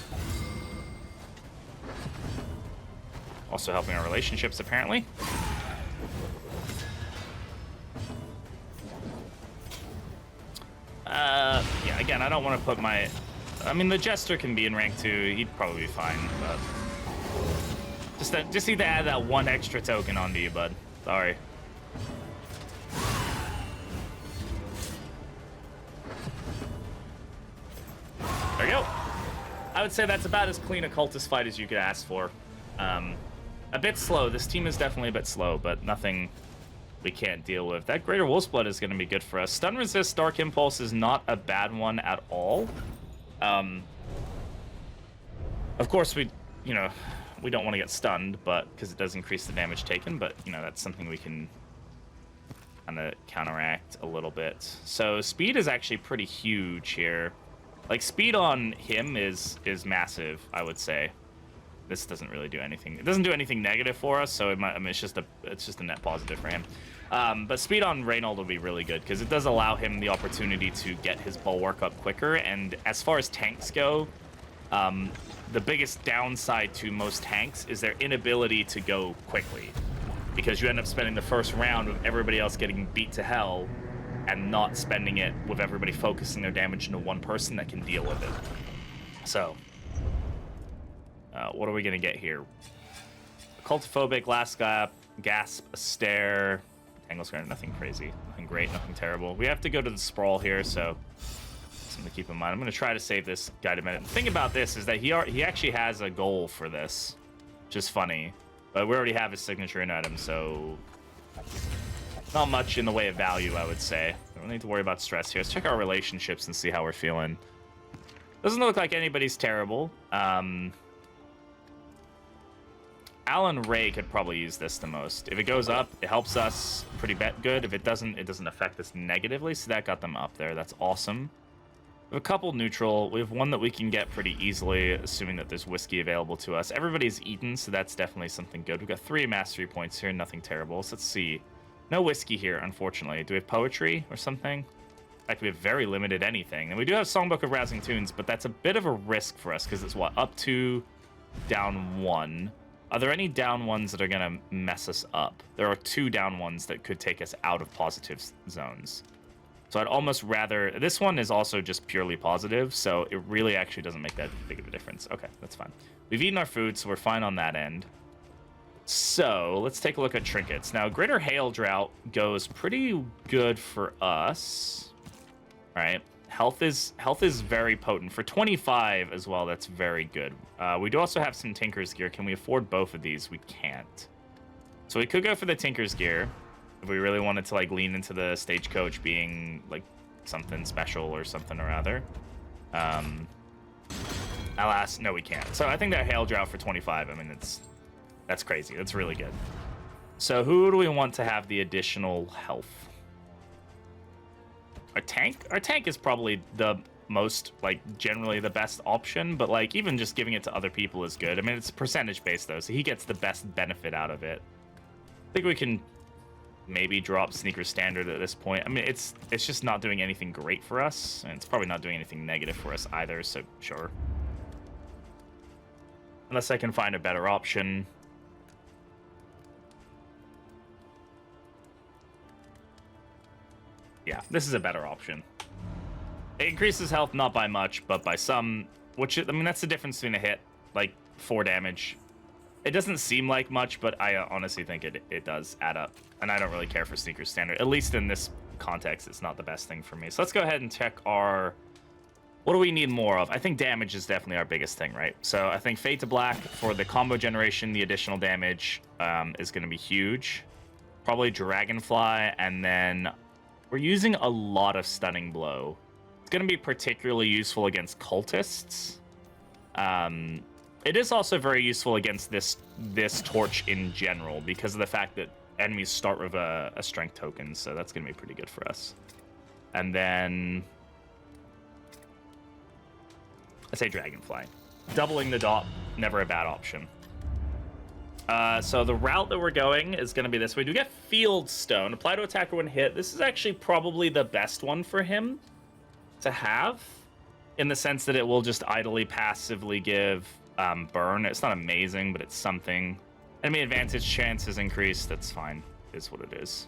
Also helping our relationships, apparently. Yeah, again, I don't want to put my... I mean, the Jester can be in rank 2. He'd probably be fine, but... Just need to add that one extra token onto you, bud. Sorry. There you go. I would say that's about as clean a cultist fight as you could ask for. A bit slow. This team is definitely a bit slow, but nothing we can't deal with. That Greater Wolf's Blood is going to be good for us. Stun Resist Dark Impulse is not a bad one at all. Of course, we don't want to get stunned, but because it does increase the damage taken, but, that's something we can kind of counteract a little bit. So speed is actually pretty huge here. Like, speed on him is massive, I would say. This doesn't really do anything. It doesn't do anything negative for us, so it's just a net positive for him. But speed on Reynold will be really good because it does allow him the opportunity to get his bulwark up quicker. And as far as tanks go, the biggest downside to most tanks is their inability to go quickly, because you end up spending the first round with everybody else getting beat to hell and not spending it with everybody focusing their damage into one person that can deal with it. So, what are we going to get here? Cultophobic, Last Gasp, a Stare, Tangle Square, nothing crazy, nothing great, nothing terrible. We have to go to the Sprawl here, so something to keep in mind. I'm going to try to save this guy a minute. The thing about this is that he actually has a goal for this, which is funny, but we already have his signature in item, so not much in the way of value, I would say. We don't need to worry about stress here. Let's check our relationships and see how we're feeling. Doesn't look like anybody's terrible. Alan Ray could probably use this the most. If it goes up, it helps us pretty good. If it doesn't affect us negatively, so that got them up there. That's awesome. We have a couple neutral. We have one that we can get pretty easily, assuming that there's whiskey available to us. Everybody's eaten, so that's definitely something good. We've got 3 mastery points here, nothing terrible. So let's see. No whiskey here, unfortunately. Do we have poetry or something? In fact, we have very limited anything. And we do have Songbook of Rousing Tunes, but that's a bit of a risk for us, because it's what? Up 2, down 1. Are there any down ones that are going to mess us up? There are 2 down ones that could take us out of positive zones. So I'd almost rather... This one is also just purely positive, so it really actually doesn't make that big of a difference. Okay, that's fine. We've eaten our food, so we're fine on that end. So let's take a look at trinkets. Now, Greater Hail Drought goes pretty good for us. All right. Health is very potent. For 25 as well, that's very good. We do also have some Tinker's Gear. Can we afford both of these? We can't. So we could go for the Tinker's Gear if we really wanted to, like, lean into the Stagecoach being, like, something special or something or other. Alas, no, we can't. So I think that Hail Drought for 25, I mean, that's crazy. That's really good. So who do we want to have the additional health? Our tank is probably the most, like, generally the best option, but, like, even just giving it to other people is good. I mean, it's percentage based though, so he gets the best benefit out of it. I think we can maybe drop Sneaker Standard at this point. I mean, it's just not doing anything great for us, and it's probably not doing anything negative for us either, so sure. Unless I can find a better option. Yeah, this is a better option. It increases health not by much, but by some, which, I mean, that's the difference between a hit, like 4 damage. It doesn't seem like much, but I honestly think it does add up. And I don't really care for Sneaker Standard. At least in this context, it's not the best thing for me. So let's go ahead and check our... What do we need more of? I think damage is definitely our biggest thing, right? So I think Fade to Black for the combo generation, the additional damage is going to be huge. Probably Dragonfly, and then... We're using a lot of Stunning Blow. It's going to be particularly useful against cultists. It is also very useful against this torch in general because of the fact that enemies start with a strength token, so that's going to be pretty good for us. And then... I say Dragonfly. Doubling the dot, never a bad option. So the route that we're going is going to be this way. We do get Field Stone. Apply to attacker when hit. This is actually probably the best one for him to have, in the sense that it will just idly passively give burn. It's not amazing, but it's something. Enemy advantage chances increase. That's fine. Is what it is.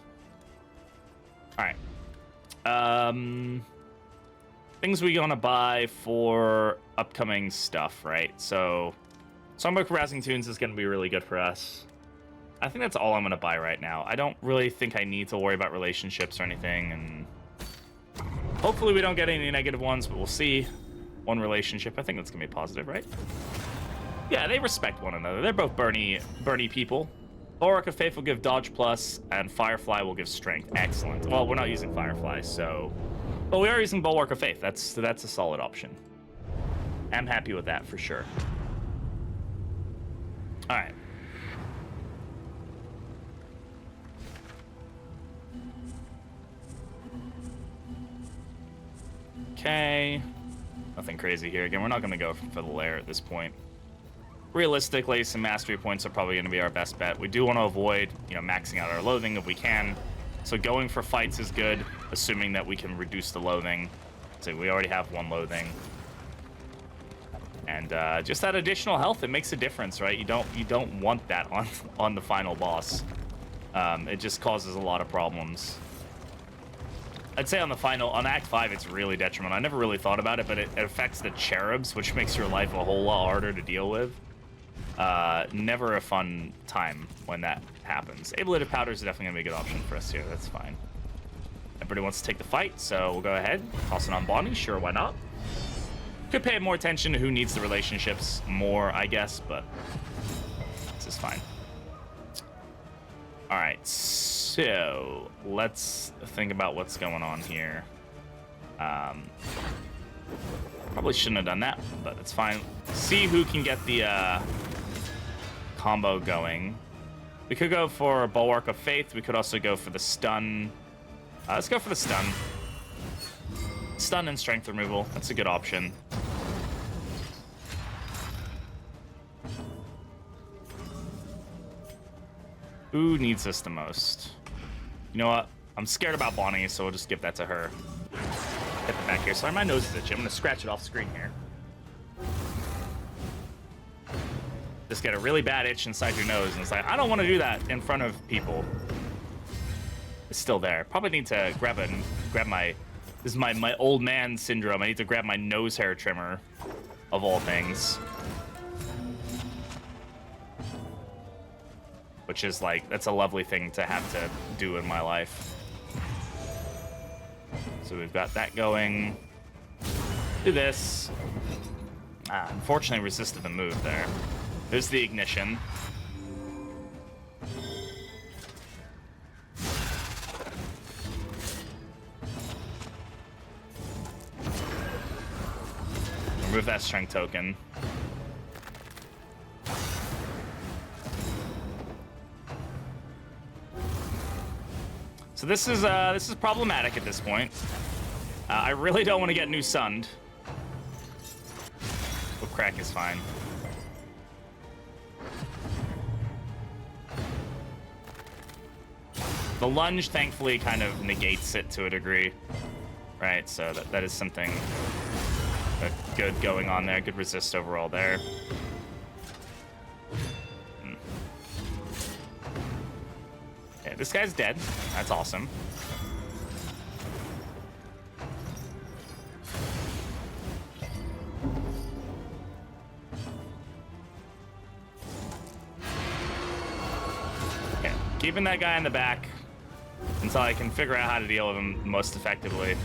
All right. Things we gonna buy for upcoming stuff, right? So Songbook Rousing Tunes is gonna be really good for us. I think that's all I'm gonna buy right now. I don't really think I need to worry about relationships or anything, and hopefully we don't get any negative ones, but we'll see. One relationship, I think that's gonna be positive, right? Yeah, they respect one another. They're both Bernie people. Bulwark of Faith will give Dodge Plus, and Firefly will give Strength. Excellent. Well, we're not using Firefly, so... But we are using Bulwark of Faith. That's a solid option. I'm happy with that, for sure. Alright. Okay. Nothing crazy here. Again, we're not going to go for the lair at this point. Realistically, some mastery points are probably going to be our best bet. We do want to avoid, maxing out our loathing if we can. So going for fights is good, assuming that we can reduce the loathing. So we already have one loathing. And just that additional health, it makes a difference, right? You don't want that on the final boss. It just causes a lot of problems. I'd say on Act 5, it's really detrimental. I never really thought about it, but it affects the cherubs, which makes your life a whole lot harder to deal with. Never a fun time when that happens. Ablative Powder is definitely going to be a good option for us here. That's fine. Everybody wants to take the fight, so we'll go ahead. Toss it on Bonnie. Sure, why not? Could pay more attention to who needs the relationships more, I guess, but this is fine. All right, so let's think about what's going on here. Probably shouldn't have done that, but it's fine. See who can get the combo going. We could go for Bulwark of Faith. We could also go for the stun. Let's go for the stun. Stun and strength removal. That's a good option. Who needs this the most? You know what? I'm scared about Bonnie, so we'll just give that to her. Get the back here. Sorry, my nose is itchy. I'm going to scratch it off screen here. Just get a really bad itch inside your nose, and it's like, I don't want to do that in front of people. It's still there. Probably need to grab my... This is my old man syndrome. I need to grab my nose hair trimmer, of all things. Which is like, that's a lovely thing to have to do in my life. So we've got that going. Do this. Unfortunately resisted the move there. There's the ignition. Remove that strength token. So this is problematic at this point. I really don't want to get new sunned. But crack is fine. The lunge, thankfully, kind of negates it to a degree. Right, so that is something good going on there. Good resist overall there. Okay, this guy's dead. That's awesome. Okay, keeping that guy in the back until I can figure out how to deal with him most effectively.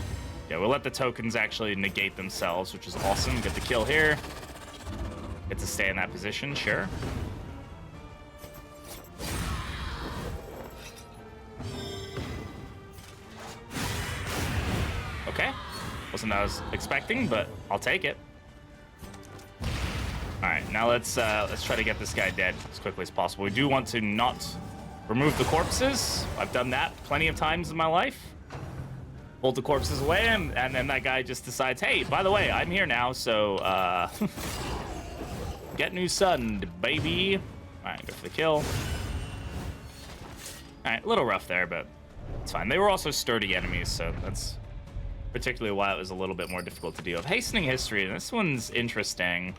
Yeah, we'll let the tokens actually negate themselves, which is awesome. Get the kill here. Get to stay in that position, sure. Okay. Wasn't what I was expecting, but I'll take it. All right, now let's try to get this guy dead as quickly as possible. We do want to not remove the corpses. I've done that plenty of times in my life. Pulled the corpses away, and then that guy just decides, hey, by the way, I'm here now, so get new sunned, baby. Alright, go for the kill. Alright, a little rough there, but it's fine. They were also sturdy enemies, so that's particularly why it was a little bit more difficult to deal with. Hastening history, this one's interesting.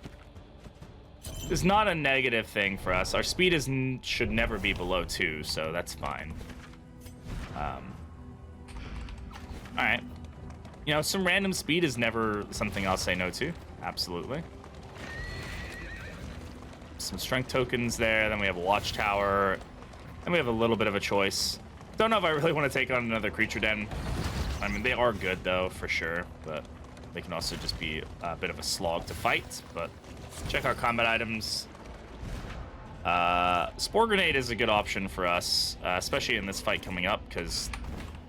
It's not a negative thing for us. Our speed should never be below 2, so that's fine. Alright. You know, some random speed is never something I'll say no to. Absolutely. Some strength tokens there, then we have a watchtower, and we have a little bit of a choice. Don't know if I really want to take on another creature den. I mean, they are good, though, for sure, but they can also just be a bit of a slog to fight. But check our combat items. Spore Grenade is a good option for us, especially in this fight coming up, because,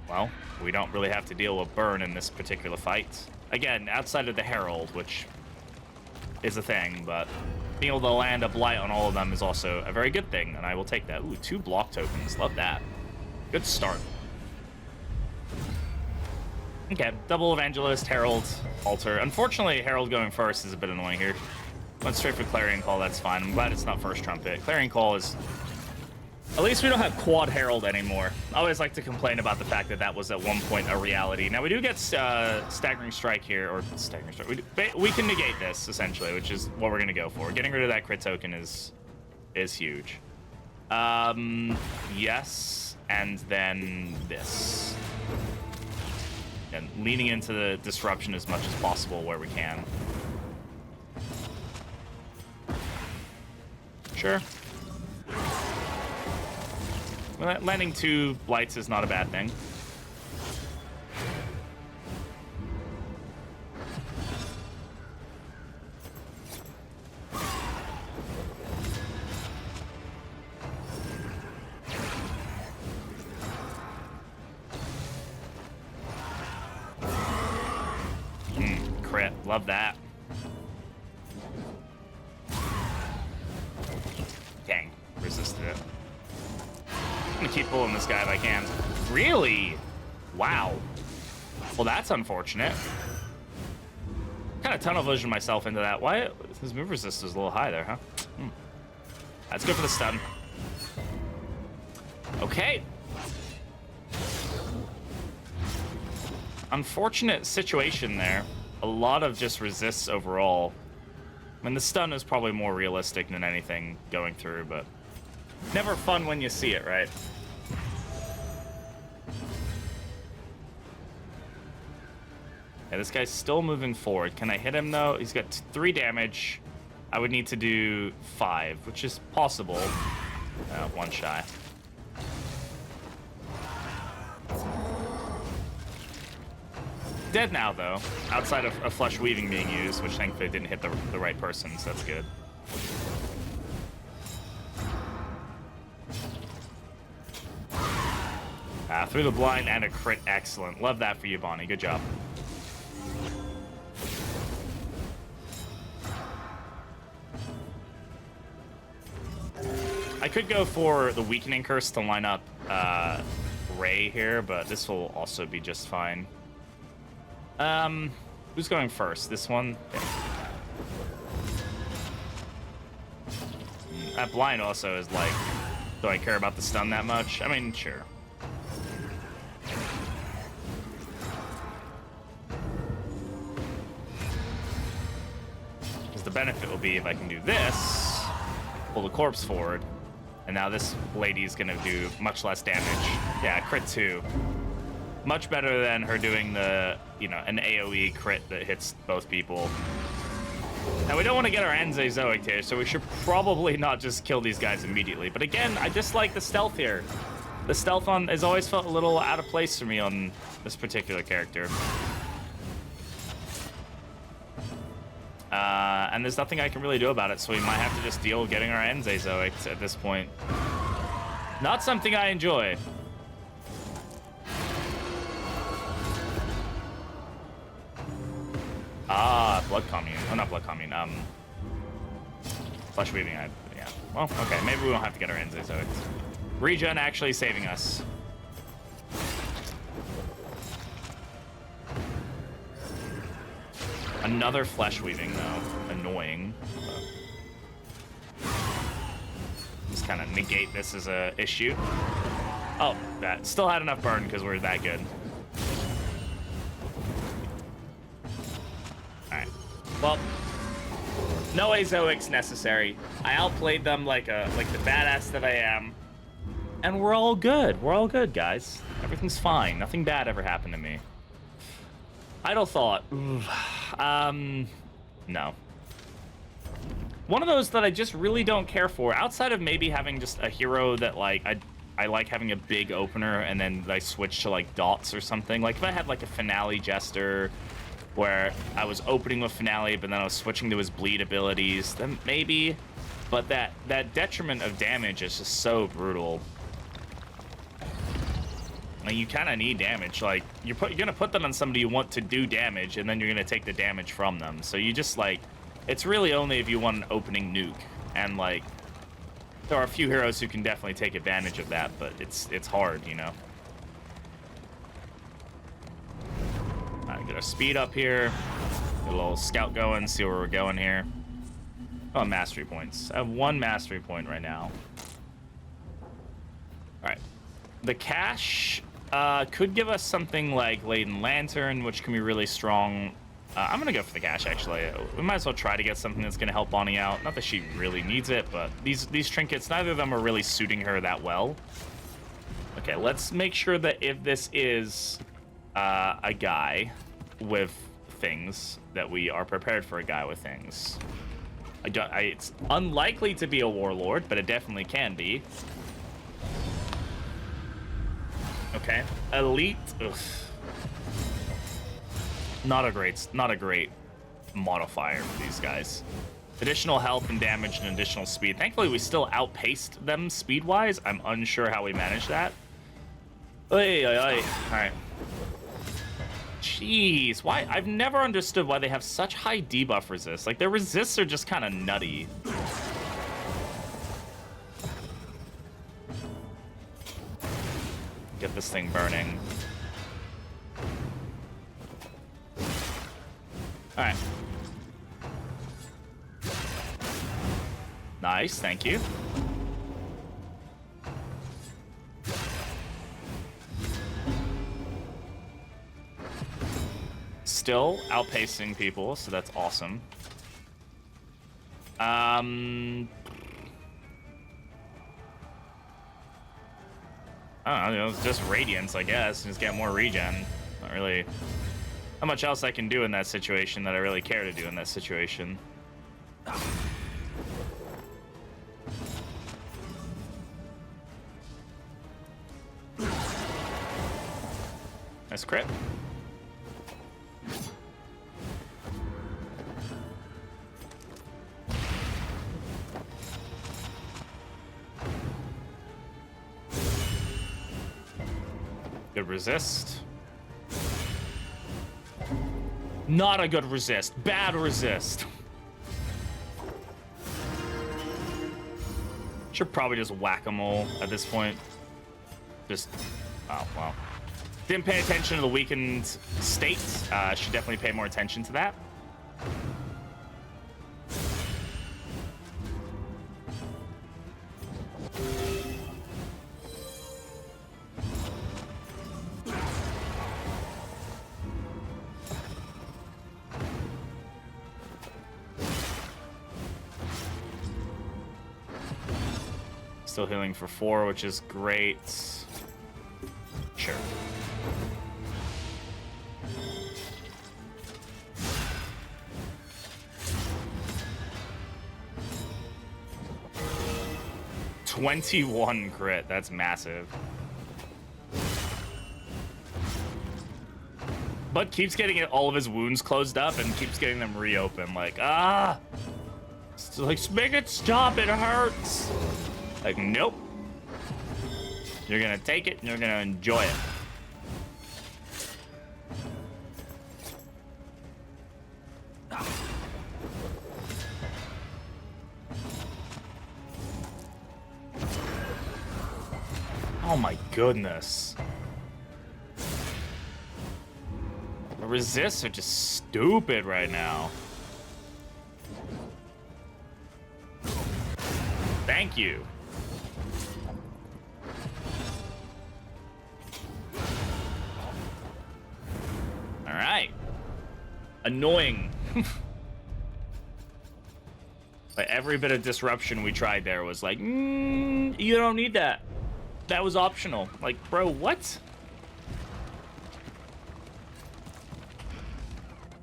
well, we don't really have to deal with burn in this particular fight. Again, outside of the Herald, which is a thing, but being able to land a Blight on all of them is also a very good thing, and I will take that. Ooh, 2 block tokens. Love that. Good start. Okay, double Evangelist, Herald, Altar. Unfortunately, Herald going first is a bit annoying here. Went straight for Clarion Call, that's fine. I'm glad it's not first trumpet. Clarion Call is... At least we don't have Quad Herald anymore. I always like to complain about the fact that that was at one point a reality. Now, we do get Staggering Strike here, or Staggering Strike. We can negate this, essentially, which is what we're going to go for. Getting rid of that crit token is huge. Yes, and then this. And leaning into the disruption as much as possible where we can. Sure. Well, landing 2 blights is not a bad thing. Crit. Love that. Dang. Resisted it. I'm gonna keep pulling this guy if I can. Really? Wow. Well, that's unfortunate. Kind of tunnel vision myself into that. Why? His move resist is a little high there, huh? That's good for the stun. Okay. Unfortunate situation there. A lot of just resists overall. I mean, the stun is probably more realistic than anything going through, but never fun when you see it, right? Yeah, this guy's still moving forward. Can I hit him, though? He's got 3 damage. I would need to do 5, which is possible. 1 shy. Dead now, though. Outside of a Flesh Weaving being used, which thankfully didn't hit the right person, so that's good. Through the blind and a crit. Excellent. Love that for you, Bonnie. Good job. I could go for the Weakening Curse to line up Ray here, but this will also be just fine. Who's going first? This one? Yeah. That blind also is like, do I care about the stun that much? I mean, sure. Because the benefit will be if I can do this, pull the corpse forward, and now this lady is going to do much less damage. Yeah, crit 2. Much better than her doing the, you know, an AoE crit that hits both people. Now, we don't want to get our Anze-Zoic here, so we should probably not just kill these guys immediately. But again, I dislike the stealth here. The stealth on has always felt a little out of place for me on this particular character. And there's nothing I can really do about it, so we might have to just deal with getting our Anze-Zoic at this point. Not something I enjoy. Ah, Blood Commune. Oh, not Blood Commune. Flesh Weaving. Yeah. Well, okay. Maybe we won't have to get our Anze-Zoic. Regen actually saving us. Another Flesh Weaving, though. Annoying. just kind of negate this as a issue. Oh, that still had enough burn because we're that good. All right. Well, no Azoics necessary. I outplayed them like the badass that I am, and we're all good. We're all good, guys. Everything's fine. Nothing bad ever happened to me. Idle thought. No. One of those that I just really don't care for, outside of maybe having just a hero that, like, I like having a big opener and then I switch to, like, dots or something. Like, if I had, like, a Finale Jester where I was opening with Finale, but then I was switching to his bleed abilities, then maybe. But that detriment of damage is just so brutal. Like, you kind of need damage. Like, you're gonna put them on somebody you want to do damage, and then you're gonna take the damage from them. So you just, like, it's really only if you want an opening nuke, and, like, there are a few heroes who can definitely take advantage of that, but it's hard, you know. All right, get our speed up here, get a little scout going, see where we're going here. Oh, mastery points. I have 1 mastery point right now. All right, the cache could give us something like Laden Lantern, which can be really strong. I'm gonna go for the cache, actually. We might as well try to get something that's gonna help Bonnie out. Not that she really needs it, but these trinkets, neither of them are really suiting her that well. Okay, let's make sure that if this is a guy with things, that we are prepared for a guy with things. It's unlikely to be a warlord, but it definitely can be. Okay, elite. Ugh. Not a great modifier for these guys. Additional health and damage and additional speed. Thankfully, we still outpaced them speed-wise. I'm unsure how we managed that. All right. Jeez, why? I've never understood why they have such high debuff resist. Like, their resists are just kind of nutty. Get this thing burning. All right. Nice, thank you. Still outpacing people, so that's awesome. I don't know, it's just Radiance, I guess. Just get more regen. Not really... Not much else I can do in that situation that I really care to do in that situation. Nice crit. Good resist. Not a good resist. Bad resist. Should probably just whack-a-mole at this point. Just... Oh, well. Didn't pay attention to the weakened state. Should definitely pay more attention to that. Still healing for 4, which is great. Sure. $21 crit. That's massive. But keeps getting all of his wounds closed up and keeps getting them reopened. Like, ah! It's like, make it stop, it hurts! Like, nope. You're gonna take it and you're gonna enjoy it. Oh my goodness. The resists are just stupid right now. Thank you. Annoying. Like, every bit of disruption we tried there was like, you don't need that. That was optional. Like, bro, what?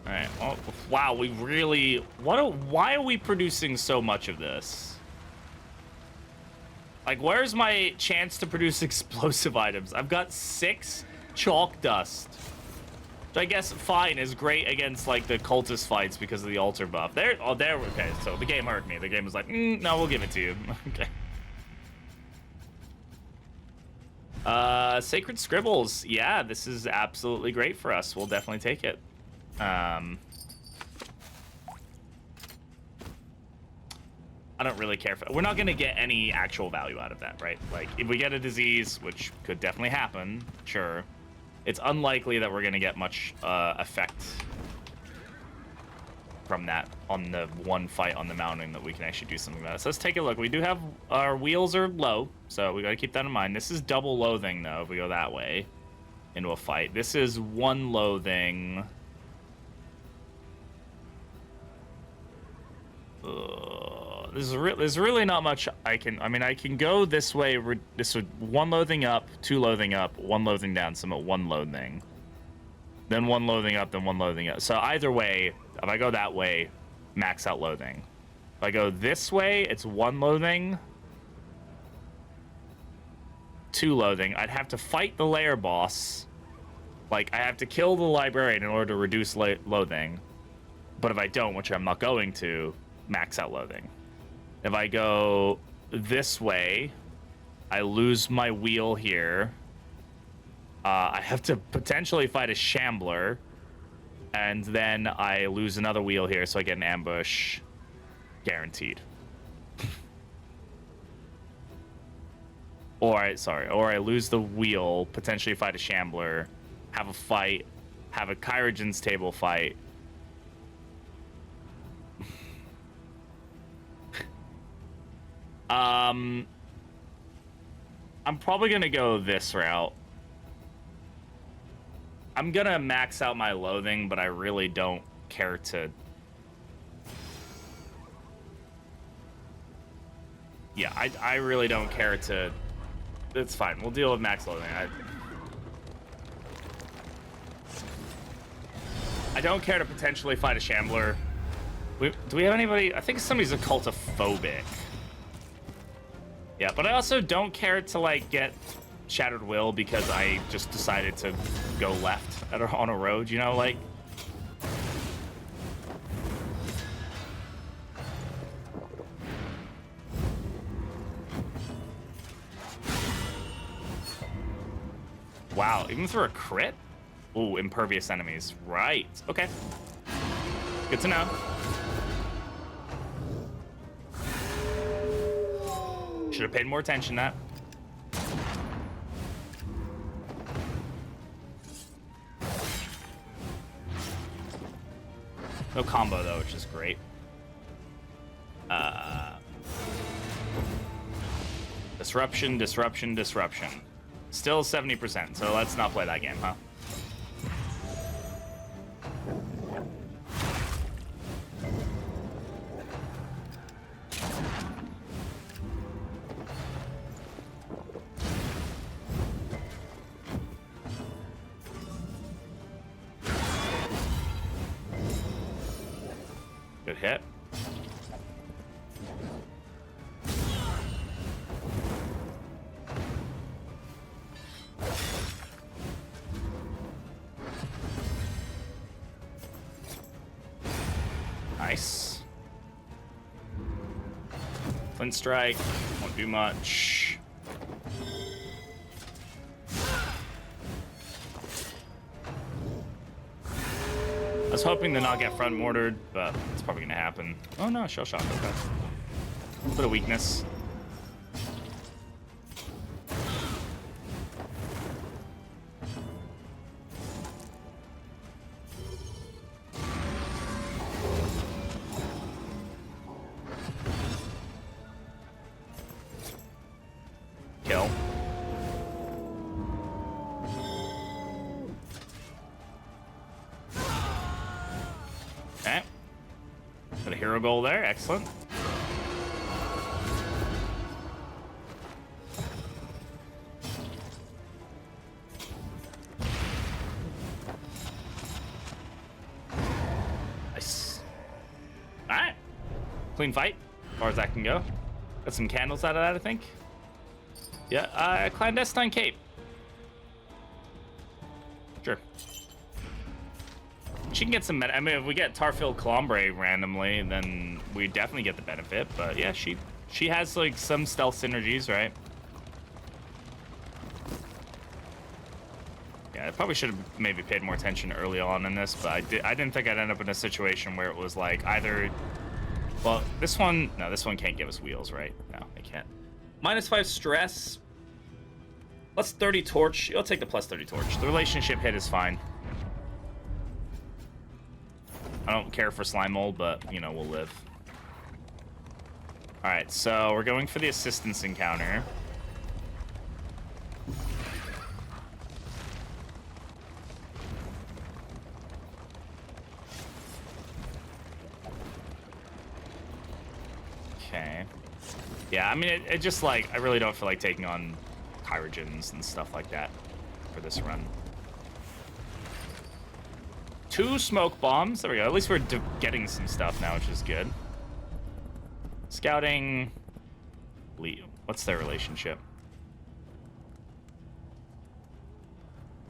All right. Well, wow, we really... why are we producing so much of this? Like, where's my chance to produce explosive items? I've got 6 chalk dust. Which I guess, fine, is great against, like, the cultist fights because of the altar buff. There, okay, so the game heard me. The game was like, no, we'll give it to you. Okay. Sacred Scribbles. Yeah, this is absolutely great for us. We'll definitely take it. I don't really care for... We're not going to get any actual value out of that, right? Like, if we get a disease, which could definitely happen, sure. It's unlikely that we're going to get much effect from that on the one fight on the mountain that we can actually do something about it. So let's take a look. We do have... Our wheels are low, so we got to keep that in mind. This is double loathing, though, if we go that way into a fight. This is 1 loathing... There's really not much I can... I mean, I can go this way. This would 1 loathing up, 2 loathing up, 1 loathing down, so I'm at 1 loathing. Then 1 loathing up, then 1 loathing up. So either way, if I go that way, max out loathing. If I go this way, it's 1 loathing, 2 loathing. I'd have to fight the lair boss. Like, I have to kill the librarian in order to reduce loathing. But if I don't, which I'm not going to, max out loathing. If I go this way, I lose my wheel here. I have to potentially fight a shambler. And then I lose another wheel here, so I get an ambush. Guaranteed. Or I lose the wheel, potentially fight a shambler, have a fight, have a Kyrogen's table fight. I'm probably gonna go this route. I'm gonna max out my loathing, but I really don't care to... Yeah, I really don't care to... It's fine. We'll deal with max loathing. I don't care to potentially fight a shambler. Do we have anybody? I think somebody's occultophobic. Yeah, but I also don't care to, like, get Shattered Will because I just decided to go left on a road, you know, like... Wow, even through a crit? Ooh, impervious enemies. Right. Okay. Good to know. Should have paid more attention to that. No combo, though, which is great. Disruption, disruption, disruption. Still 70%, so let's not play that game, huh? Good hit. Nice. Flint strike, won't do much. I was hoping to not get front mortared, but it's probably gonna happen. Oh no, shell shock, okay. A little bit of weakness. Kill. goal there. Excellent. Nice. All right. Clean fight, as far as that can go. Got some candles out of that, I think. Yeah, clandestine cape. Sure. She can get some. I mean, if we get Tarfil Colombre randomly, then we definitely get the benefit. But yeah, she has like some stealth synergies, right? Yeah, I probably should have maybe paid more attention early on in this, but I didn't think I'd end up in a situation where it was like either. Well, this one can't give us wheels, right? No, it can't. -5 stress. +30 torch. You'll take the +30 torch. The relationship hit is fine. I don't care for slime mold, but, you know, we'll live. Alright, so we're going for the assistance encounter. Okay. Yeah, I mean, it just, like, I really don't feel like taking on Kyrogens and stuff like that for this run. 2 smoke bombs. There we go. At least we're getting some stuff now, which is good. Scouting. What's their relationship?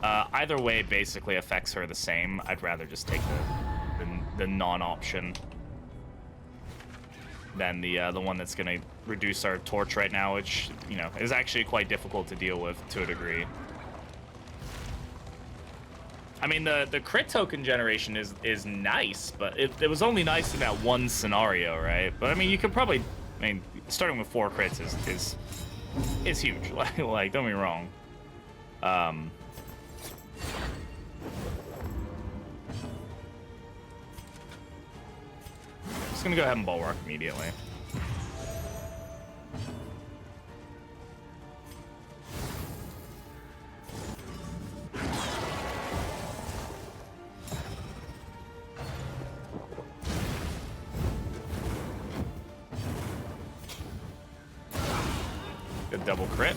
Either way basically affects her the same. I'd rather just take the non-option than the one that's going to reduce our torch right now, which, you know, is actually quite difficult to deal with to a degree. I mean, the crit token generation is nice, but it was only nice in that one scenario, right? But I mean, you could probably, I mean, starting with 4 crits is huge. Like, don't get me wrong. Just gonna go ahead and bulwark immediately. Good double crit.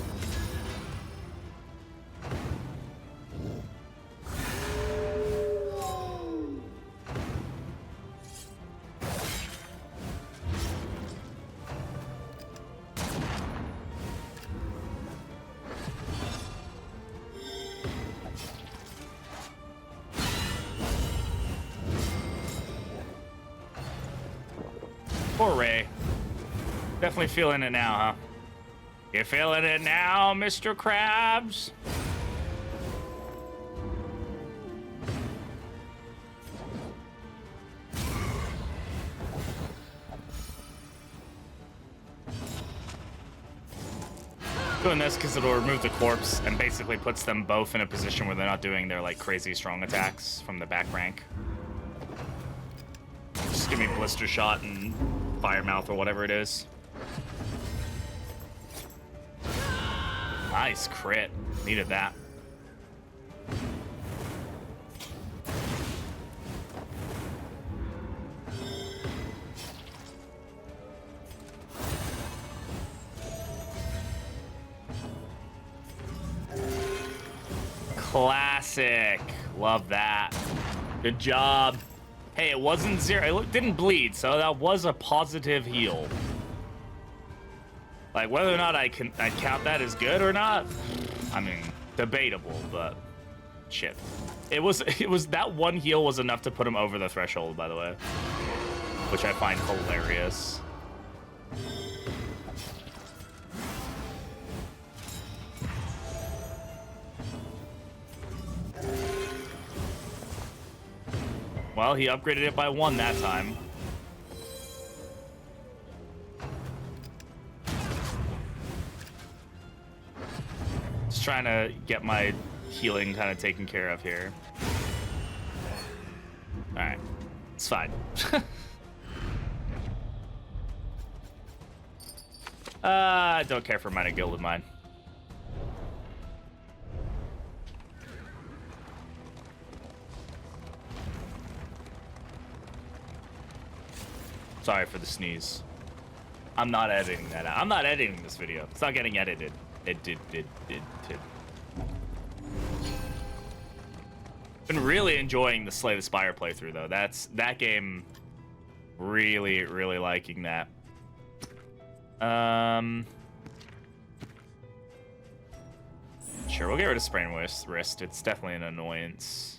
Poor Ray. Definitely feeling it now, huh? You feeling it now, Mr. Krabs? Doing this because it'll remove the corpse and basically puts them both in a position where they're not doing their like crazy strong attacks from the back rank. Just give me blister shot and fire mouth or whatever it is. Nice crit. Needed that. Classic. Love that. Good job. Hey, it wasn't 0. It didn't bleed, so that was a positive heal. Like, whether or not I'd count that as good or not, I mean, debatable, but shit. It was that one heal was enough to put him over the threshold, by the way, which I find hilarious. Well, he upgraded it by 1 that time. Just trying to get my healing kind of taken care of here. Alright. It's fine. I don't care for mine, a gilded mine. Sorry for the sneeze. I'm not editing that out. I'm not editing this video. It's not getting edited. It did. Been really enjoying the Slay the Spire playthrough though. That game. Really, really liking that. Sure, we'll get rid of sprain wrist. It's definitely an annoyance.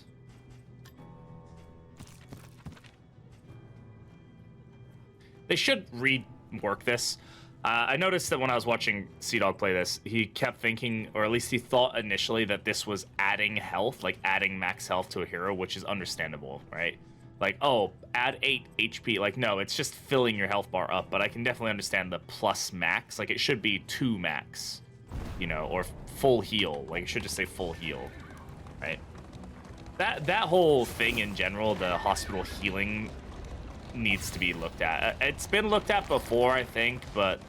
They should rework this. I noticed that when I was watching Sea-Dog play this, he kept thinking, or at least he thought initially, that this was adding health, like adding max health to a hero, which is understandable, right? Like, oh, add 8 HP. Like, no, it's just filling your health bar up, but I can definitely understand the plus max. Like, it should be 2 max, you know, or full heal. Like, it should just say full heal, right? That whole thing in general, the hospital healing, needs to be looked at. It's been looked at before, I think, but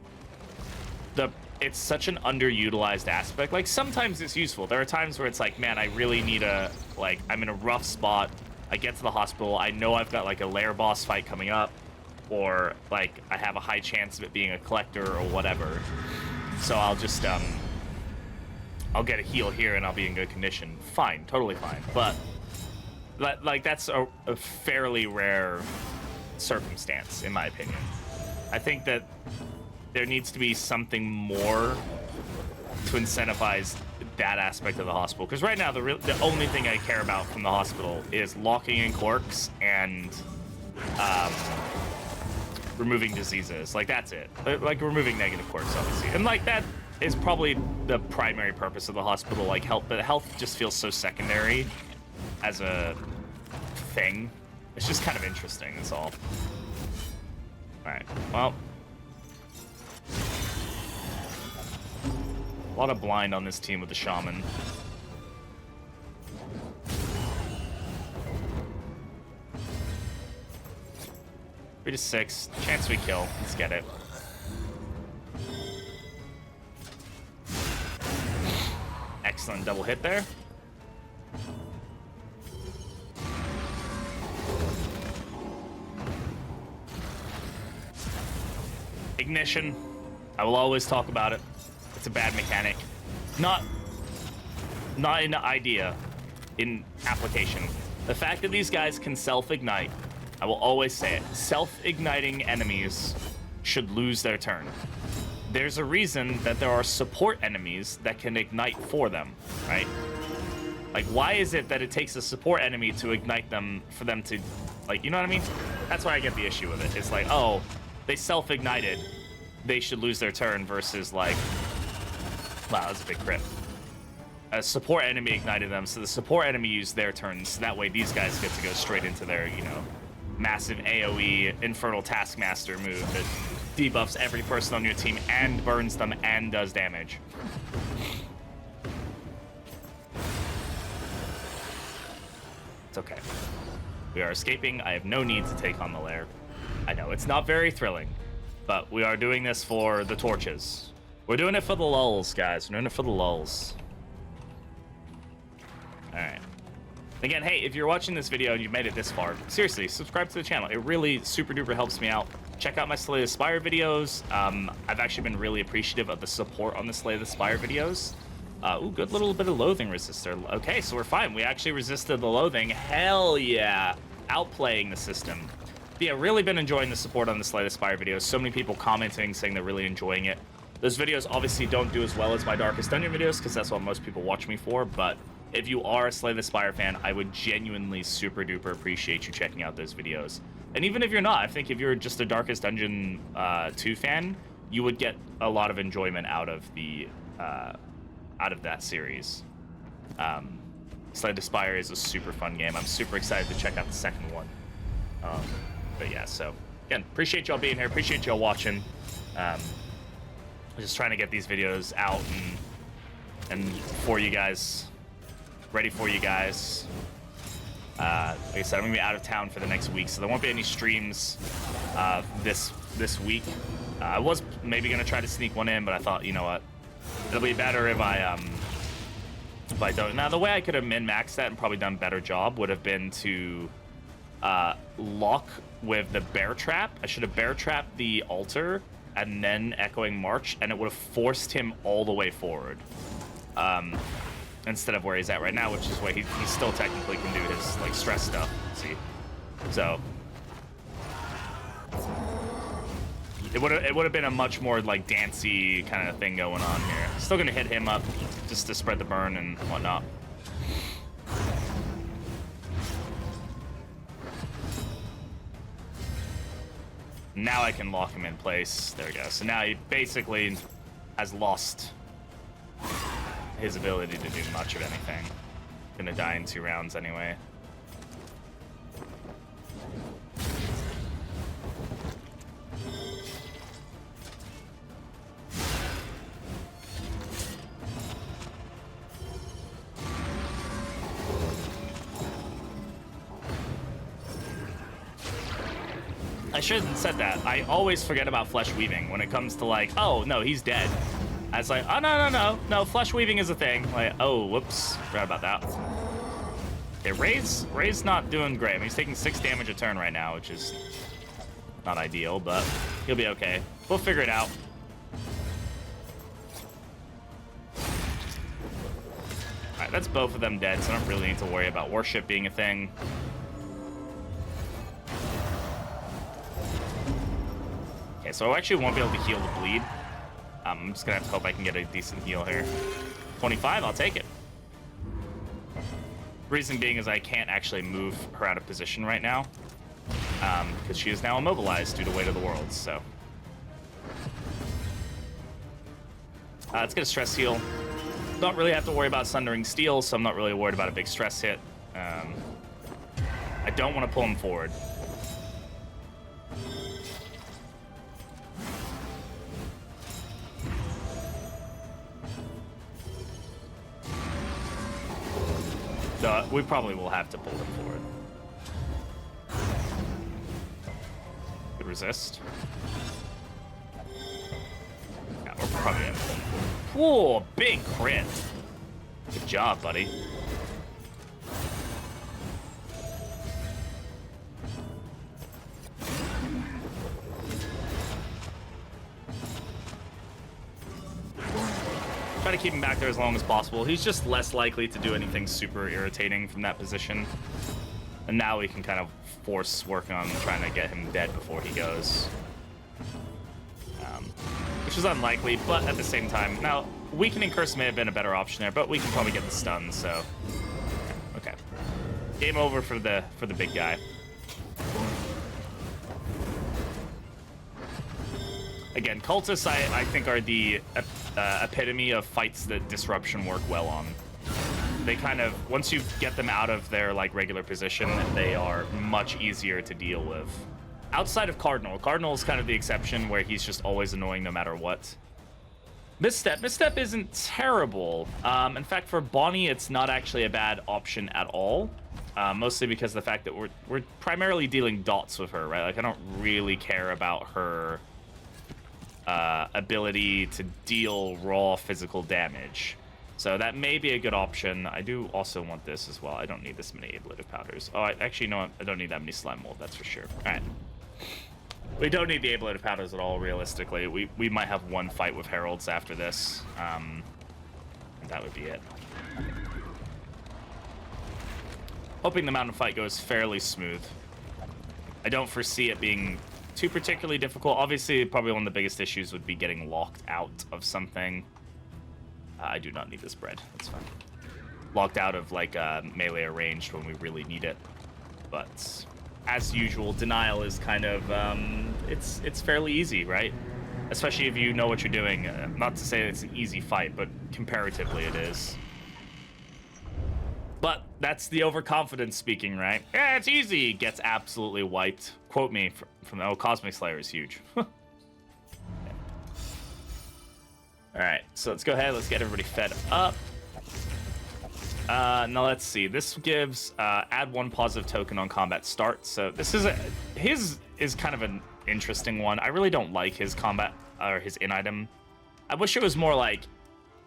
it's such an underutilized aspect. Like, sometimes it's useful. There are times where it's like, man, I really need I'm in a rough spot. I get to the hospital. I know I've got like a lair boss fight coming up, or like I have a high chance of it being a collector or whatever. So I'll just I'll get a heal here and I'll be in good condition. Fine, totally fine. But like that's a fairly rare circumstance, in my opinion. I think that there needs to be something more to incentivize that aspect of the hospital, because right now the only thing I care about from the hospital is locking in quirks and removing diseases. Like, that's it. Like, removing negative quirks, obviously, and like that is probably the primary purpose of the hospital. Like, health, but health just feels so secondary as a thing. It's just kind of interesting, that's all. Alright, well. A lot of blind on this team with the shaman. Three to 6. Chance we kill. Let's get it. Excellent double hit there. Ignition. I will always talk about it. It's a bad mechanic. Not in idea, in application. The fact that these guys can self-ignite, I will always say it, self-igniting enemies should lose their turn. There's a reason that there are support enemies that can ignite for them, right? Like, why is it that it takes a support enemy to ignite them for them to, like, you know what I mean? That's why I get the issue with it. It's like, oh, they self-ignited, they should lose their turn, versus like, wow, that's a big crit. A support enemy ignited them, so the support enemy used their turns. That way these guys get to go straight into their, you know, massive AoE infernal taskmaster move that debuffs every person on your team and burns them and does damage. It's okay. We are escaping. I have no need to take on the lair. I know, it's not very thrilling, but we are doing this for the torches. We're doing it for the lulz, guys. We're doing it for the lulz. Alright. Again, hey, if you're watching this video and you've made it this far, seriously, subscribe to the channel. It really super duper helps me out. Check out my Slay the Spire videos. I've actually been really appreciative of the support on the Slay the Spire videos. Ooh, good little bit of loathing resistor. Okay, so we're fine. We actually resisted the loathing. Hell yeah. Outplaying the system. But yeah, really been enjoying the support on the Slay the Spire videos. So many people commenting, saying they're really enjoying it. Those videos obviously don't do as well as my Darkest Dungeon videos, because that's what most people watch me for, but if you are a Slay the Spire fan, I would genuinely super duper appreciate you checking out those videos. And even if you're not, I think if you're just a Darkest Dungeon 2 fan, you would get a lot of enjoyment out of that series. Slay the Spire is a super fun game. I'm super excited to check out the second one. But yeah, so again, appreciate y'all being here, appreciate y'all watching. Just trying to get these videos out and for you guys, ready for you guys. Like I said, I'm gonna be out of town for the next week, so there won't be any streams this week. I was maybe gonna try to sneak one in, but I thought, you know what, it'll be better if I don't. Now, the way I could have min-maxed that and probably done a better job would have been to lock with the bear trap. I should have bear trapped the altar and then echoing march, and it would have forced him all the way forward. Instead of where he's at right now, which is where he still technically can do his like stress stuff. See, so it would have been a much more like dancey kind of thing going on here. Still gonna hit him up just to spread the burn and whatnot. Now I can lock him in place. There we go. So now he basically has lost his ability to do much of anything. Gonna die in 2 rounds anyway. I shouldn't have said that. I always forget about flesh weaving when it comes to like, oh no, he's dead. I was like, oh no, flesh weaving is a thing. Like, oh, whoops, forgot about that. Okay, Ray's not doing great. I mean, he's taking 6 damage a turn right now, which is not ideal, but he'll be okay. We'll figure it out. All right, that's both of them dead, so I don't really need to worry about worship being a thing. Okay, so I actually won't be able to heal the bleed. I'm just gonna have to hope I can get a decent heal here. 25, I'll take it. Reason being is I can't actually move her out of position right now, because she is now immobilized due to weight of the world, so. Let's get a stress heal. Don't really have to worry about Sundering Steel, so I'm not really worried about a big stress hit. I don't want to pull him forward. So we probably will have to pull him forward. Could resist. Yeah, we're probably gonna pull him forward. Whoa, big crit. Good job, buddy. Try to keep him back there as long as possible. He's just less likely to do anything super irritating from that position. And now we can kind of force work on trying to get him dead before he goes. Which is unlikely, but at the same time, now, weakening curse may have been a better option there, but we can probably get the stun, so. Okay. Game over for the big guy. Again, cultists, I think, are the epitome of fights that disruption work well on. They kind of, once you get them out of their like regular position, they are much easier to deal with. Outside of Cardinal. Cardinal is kind of the exception where he's just always annoying no matter what. Misstep. Misstep isn't terrible. In fact, for Bonnie, it's not actually a bad option at all. Mostly because of the fact that we're primarily dealing dots with her, right? Like, I don't really care about her ability to deal raw physical damage. So that may be a good option. I do also want this as well. I don't need this many ablative powders. Oh, actually, no, I don't need that many slime mold, that's for sure. All right. We don't need the ablative powders at all, realistically. We might have one fight with heralds after this. And that would be it. Hoping the mountain fight goes fairly smooth. I don't foresee it being too particularly difficult. Obviously, probably one of the biggest issues would be getting locked out of something. I do not need this bread. That's fine. Locked out of, like, melee ranged when we really need it. But, as usual, denial is kind of, it's fairly easy, right? Especially if you know what you're doing. Not to say it's an easy fight, but comparatively it is. But that's the overconfidence speaking, right? Yeah, it's easy. Gets absolutely wiped. Quote me from oh, Cosmic Slayer is huge. All right, so let's go ahead. Let's get everybody fed up. Now let's see. This gives add 1 positive token on combat start. So this is his is kind of an interesting one. I really don't like his combat or his in item. I wish it was more like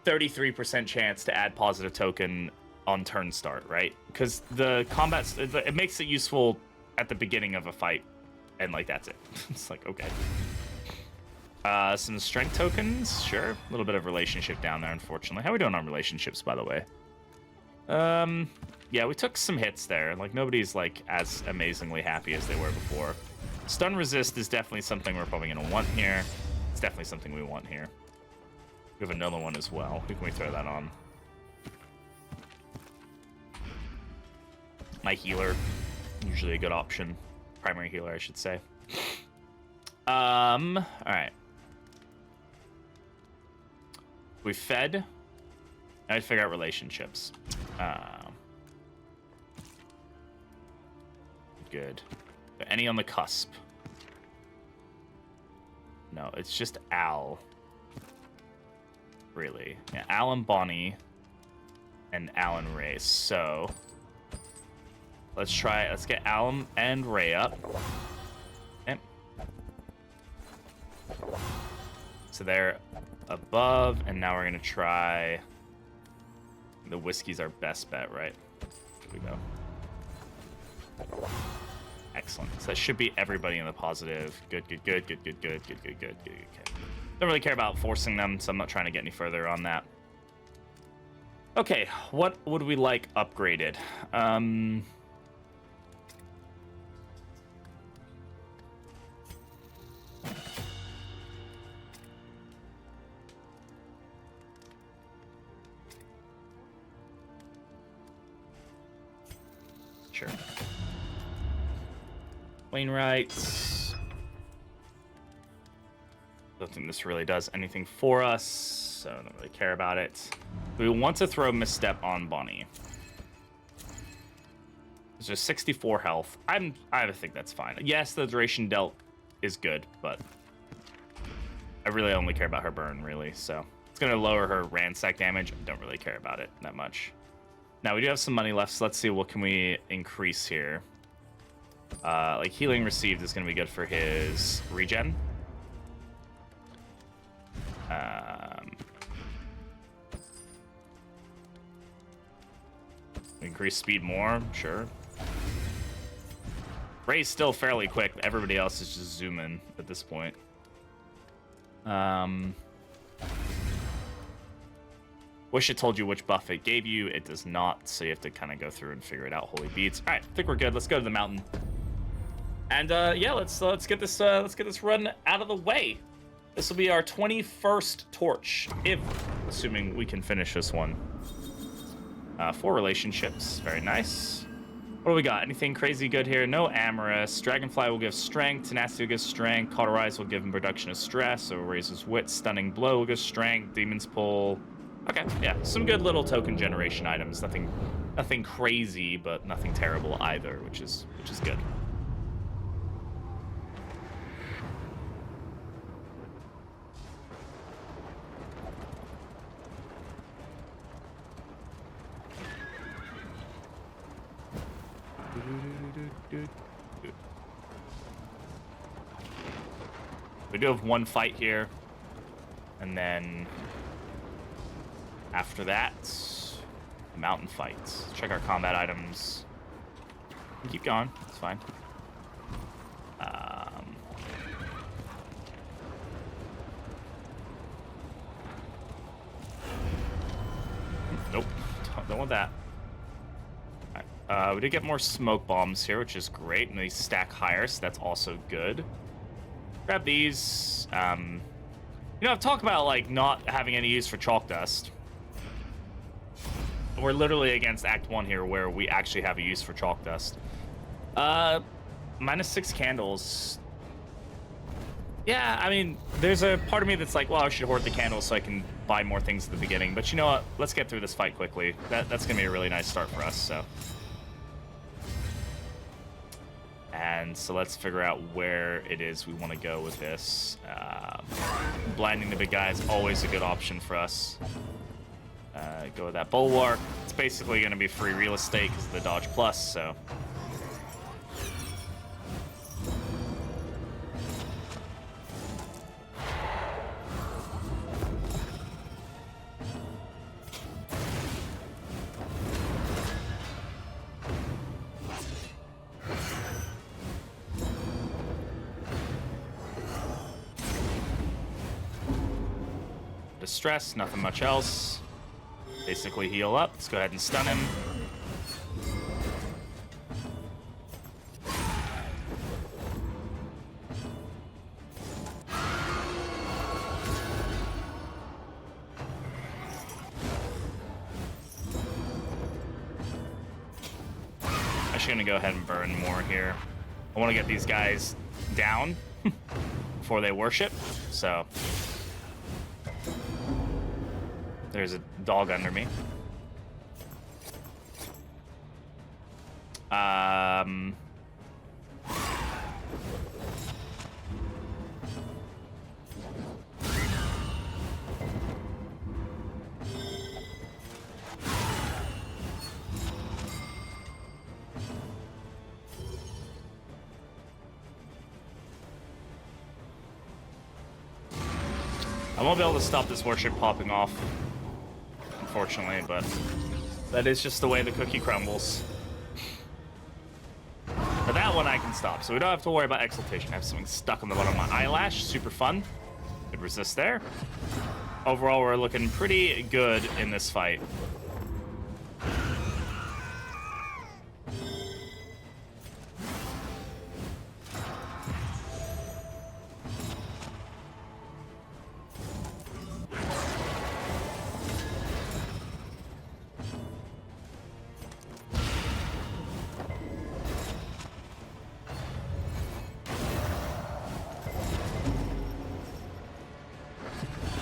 33% chance to add positive token on turn start, right? Because the combat, it makes it useful at the beginning of a fight. And, like, that's it. It's like, okay. Some strength tokens, sure. A little bit of relationship down there, unfortunately. How are we doing on relationships, by the way? Yeah, we took some hits there. Like, nobody's, like, as amazingly happy as they were before. Stun resist is definitely something we're probably going to want here. It's definitely something we want here. We have another one as well. Who can we throw that on? My healer. Usually a good option. Primary healer, I should say. Alright. We fed. Now we figure out relationships. Good. Any on the cusp? No, it's just Al. Really. Yeah, Al and Bonnie. And Al and Ray. So let's get Al and Ray up. Okay. So they're above, and now we're gonna try the whiskey's our best bet, right? Here we go. Excellent. So that should be everybody in the positive. Good. Okay. Don't really care about forcing them, so I'm not trying to get any further on that. Okay, what would we like upgraded? Sure. Wainwright. Don't think this really does anything for us, so I don't really care about it. We want to throw Misstep on Bonnie. There's just 64 health. I think that's fine. Yes, the duration dealt is good, but I really only care about her burn, really. So it's going to lower her ransack damage. I don't really care about it that much. Now, we do have some money left, so let's see what can we increase here. Like, healing received is going to be good for his regen. Increase speed more, sure. Ray's still fairly quick. Everybody else is just zooming at this point. Wish it told you which buff it gave you. It does not, so you have to kind of go through and figure it out. Holy beats! All right, I think we're good. Let's go to the mountain. And yeah, let's get this run out of the way. This will be our 21st torch, assuming we can finish this one. 4 relationships, very nice. What do we got? Anything crazy good here? No amorous. Dragonfly will give strength. Tenacity will give strength. Cauterize will give him reduction of stress, so raises wit. Stunning blow will give strength. Demon's pull. Okay, yeah, some good little token generation items. Nothing crazy, but nothing terrible either, which is good. We do have one fight here, and then after that, mountain fights. Check our combat items. Keep going. It's fine. Nope. Don't want that. We did get more smoke bombs here, which is great, and they stack higher, so that's also good. Grab these. I've talked about, like, not having any use for chalk dust. We're literally against Act 1 here, where we actually have a use for chalk dust. -6 candles. Yeah, I mean, there's a part of me that's like, well, I should hoard the candles so I can buy more things at the beginning. But you know what? Let's get through this fight quickly. That's going to be a really nice start for us, so. And so let's figure out where it is we want to go with this. Blinding the big guy is always a good option for us. Go with that bulwark. It's basically going to be free real estate because of the dodge plus, so. stress, nothing much else. Basically heal up. Let's go ahead and stun him. Actually gonna go ahead and burn more here. I want to get these guys down before they worship, so there's a dog under me. I won't be able to stop this worship popping off, unfortunately, but that is just the way the cookie crumbles. But that one I can stop, so we don't have to worry about exaltation. I have something stuck on the bottom of my eyelash. Super fun. Good resist there. Overall, we're looking pretty good in this fight.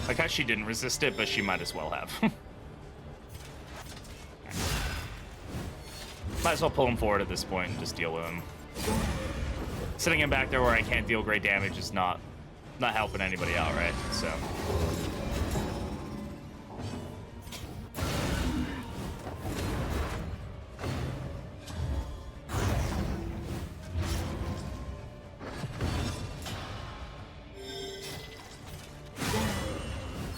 Like how she didn't resist it, but she might as well have. Might as well pull him forward at this point and just deal with him. Sitting him back there where I can't deal great damage is not helping anybody out, right? So.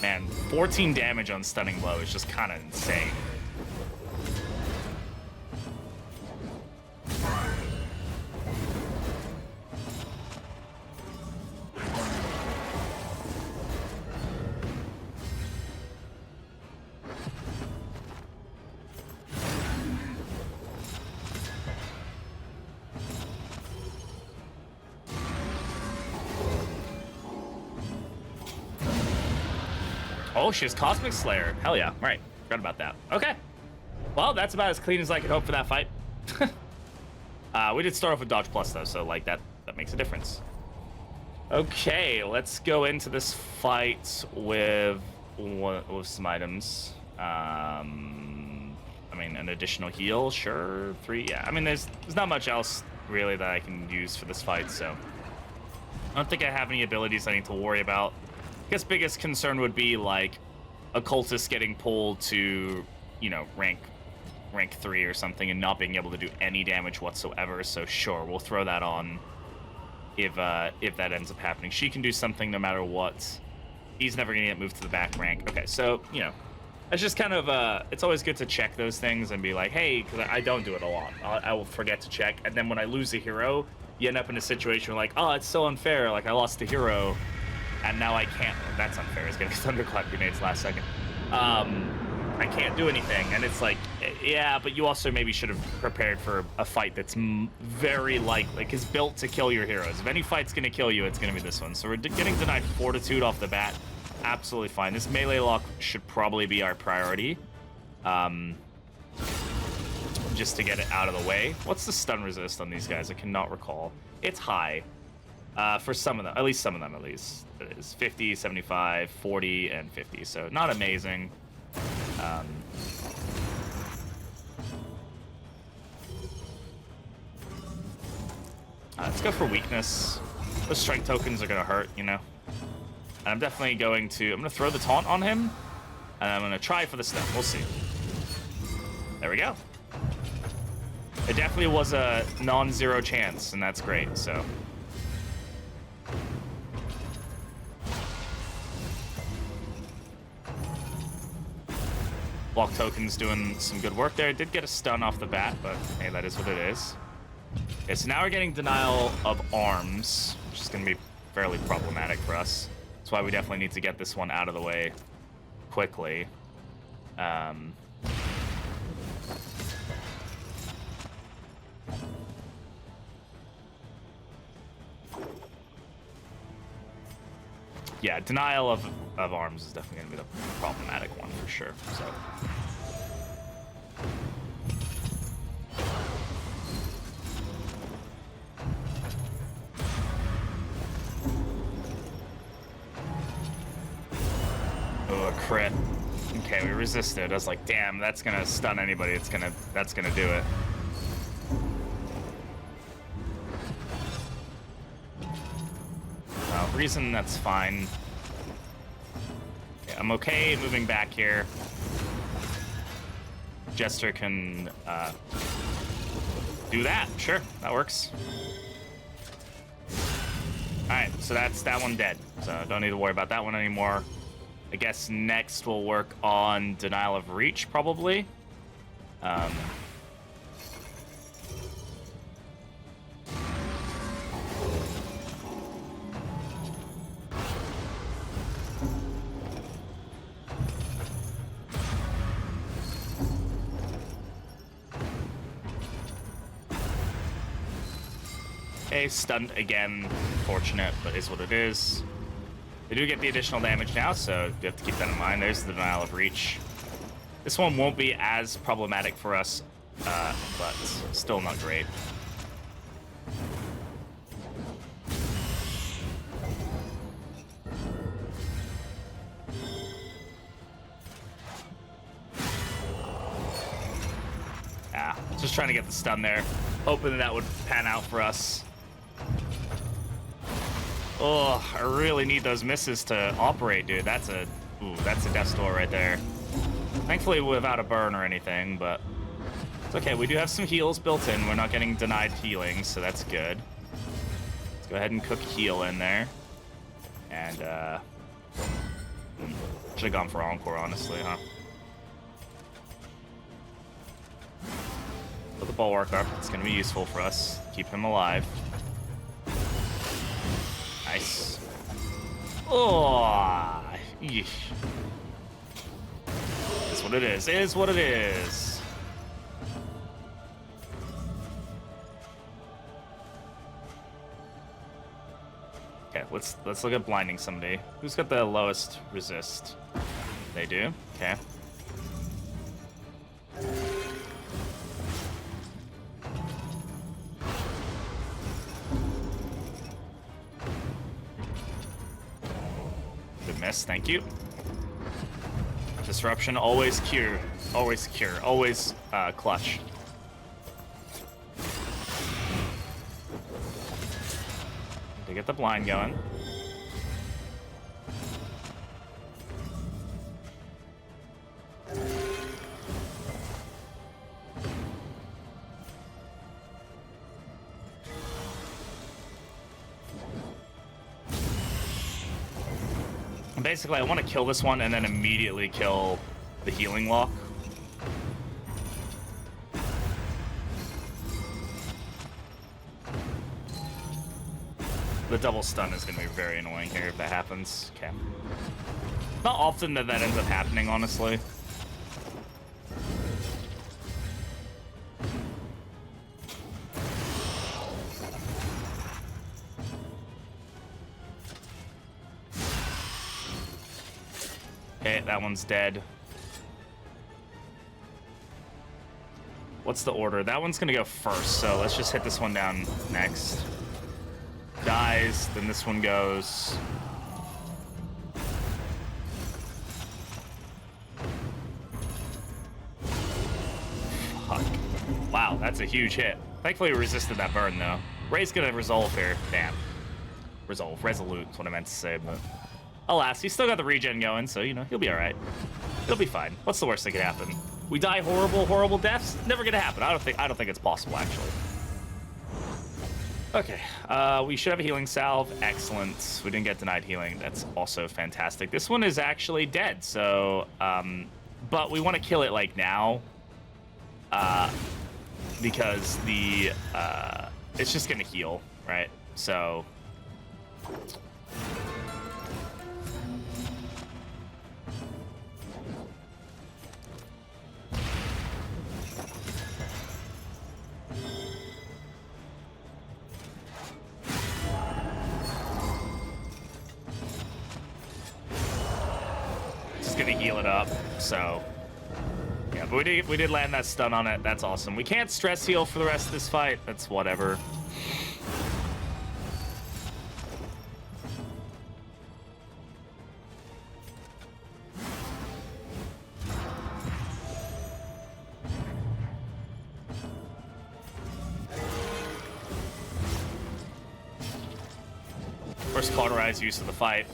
Man, 14 damage on stunning blow is just kind of insane. Oh, she has Cosmic Slayer. Hell yeah. Right. Forgot about that. Okay. Well, that's about as clean as I could hope for that fight. We did start off with Dodge Plus, though, so, like, that makes a difference. Okay, let's go into this fight with some items. I mean, an additional heal, sure. 3, yeah. I mean, there's not much else, really, that I can use for this fight, so I don't think I have any abilities I need to worry about. I guess biggest concern would be like a cultist getting pulled to, you know, rank 3 or something and not being able to do any damage whatsoever. So sure, we'll throw that on if that ends up happening. She can do something no matter what. He's never gonna get moved to the back rank. Okay, so you know, it's just kind of it's always good to check those things and be like, hey, because I don't do it a lot. I will forget to check, and then when I lose a hero, you end up in a situation where like, oh, it's so unfair. Like I lost a hero. And now I can't. That's unfair. He's getting thunderclap grenades last second. I can't do anything, and it's like, yeah, but you also maybe should have prepared for a fight that's very like is built to kill your heroes. If any fight's gonna kill you, it's gonna be this one. So we're getting denied Fortitude off the bat. Absolutely fine. This melee lock should probably be our priority, just to get it out of the way. What's the stun resist on these guys? I cannot recall. It's high. For some of them, at least some of them, at least. It is 50, 75, 40, and 50, so not amazing. Let's go for weakness. Those strength tokens are gonna hurt, you know? And I'm definitely going to throw the taunt on him, and I'm gonna try for the stun. We'll see. There we go. It definitely was a non-zero chance, and that's great, so. Block tokens doing some good work there. Did get a stun off the bat, but hey, that is what it is. Okay, so now we're getting denial of arms, which is going to be fairly problematic for us. That's why we definitely need to get this one out of the way quickly. Yeah, denial of arms is definitely going to be the problematic one for sure. So. Oh, a crit. Okay, we resisted. I was like, damn, that's going to stun anybody. That's going to do it. Reason, that's fine. Yeah, I'm okay moving back here. Jester can do that. Sure, that works. Alright, so that's that one dead. So don't need to worry about that one anymore. I guess next we'll work on Denial of Reach, probably. Okay, stunned again. Fortunate, but is what it is. They do get the additional damage now, so you have to keep that in mind. There's the Denial of Reach. This one won't be as problematic for us, but still not great. Yeah, just trying to get the stun there. Hoping that would pan out for us. Oh, I really need those misses to operate, dude. That's a death store right there. Thankfully, without a burn or anything, but it's okay. We do have some heals built in. We're not getting denied healing, so that's good. Let's go ahead and cook heal in there. And, should have gone for Encore, honestly, huh? Put the bulwark up. It's going to be useful for us. Keep him alive. Nice. Oh, yeesh. Is what it is. Is what it is. Okay, let's look at blinding somebody. Who's got the lowest resist? They do. Okay. Miss, thank you. Disruption, always cure. Always cure. Always clutch. To get the blind going. Basically, I want to kill this one and then immediately kill the healing lock. The double stun is going to be very annoying here if that happens. Okay. Not often that ends up happening, honestly. Okay, that one's dead. What's the order? That one's gonna go first, so let's just hit this one down next. Dies, then this one goes. Fuck. Wow, that's a huge hit. Thankfully we resisted that burn, though. Ray's gonna resolve here. Damn. Resolute is what I meant to say, but... Alas, he's still got the regen going, so, you know, he'll be alright. He'll be fine. What's the worst that could happen? We die horrible deaths? Never gonna happen. I don't think it's possible, actually. Okay, we should have a healing salve. Excellent. We didn't get denied healing. That's also fantastic. This one is actually dead, so, but we want to kill it, like, now. Because the, it's just gonna heal, right? So... gonna heal it up, so yeah, but we did land that stun on it. That's awesome. We can't stress heal for the rest of this fight. That's whatever. First cauterized use of the fight.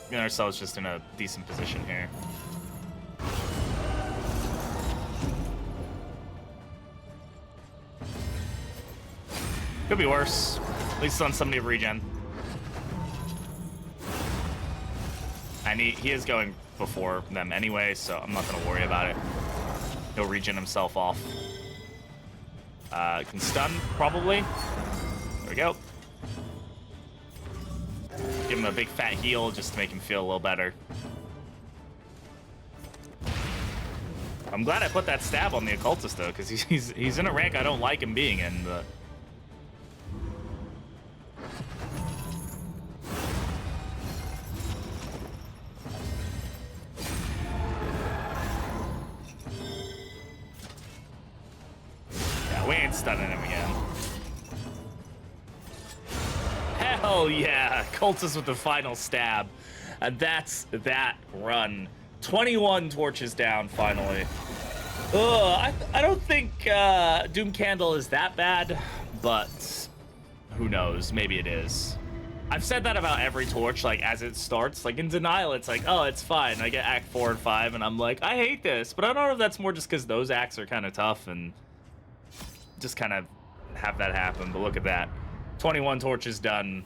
Getting ourselves just in a decent position here. Could be worse. At least on somebody of regen. And he is going before them anyway, so I'm not going to worry about it. He'll regen himself off. Can stun, probably. There we go. Give him a big fat heal just to make him feel a little better. I'm glad I put that stab on the occultist though, because he's in a rank I don't like him being in, but yeah, we ain't stunning him again. Hell yeah, cultist with the final stab. And that's that run. 21 torches down, finally. Ugh, I don't think Doom Candle is that bad, but who knows? Maybe it is. I've said that about every torch, like, as it starts. Like, in Denial, it's like, oh, it's fine. I get Act 4 and 5, and I'm like, I hate this. But I don't know if that's more just because those acts are kind of tough and just kind of have that happen. But look at that. 21 torches done.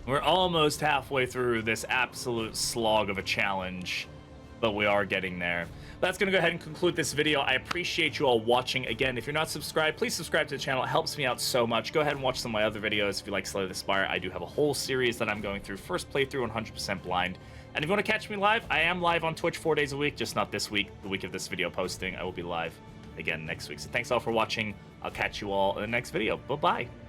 We're almost halfway through this absolute slog of a challenge, but we are getting there. That's going to go ahead and conclude this video. I appreciate you all watching. Again, if you're not subscribed, please subscribe to the channel. It helps me out so much. Go ahead and watch some of my other videos if you like Slay the Spire. I do have a whole series that I'm going through. First playthrough, 100% blind. And if you want to catch me live, I am live on Twitch 4 days a week, just not this week. The week of this video posting, I will be live again next week. So thanks all for watching. I'll catch you all in the next video. Bye-bye.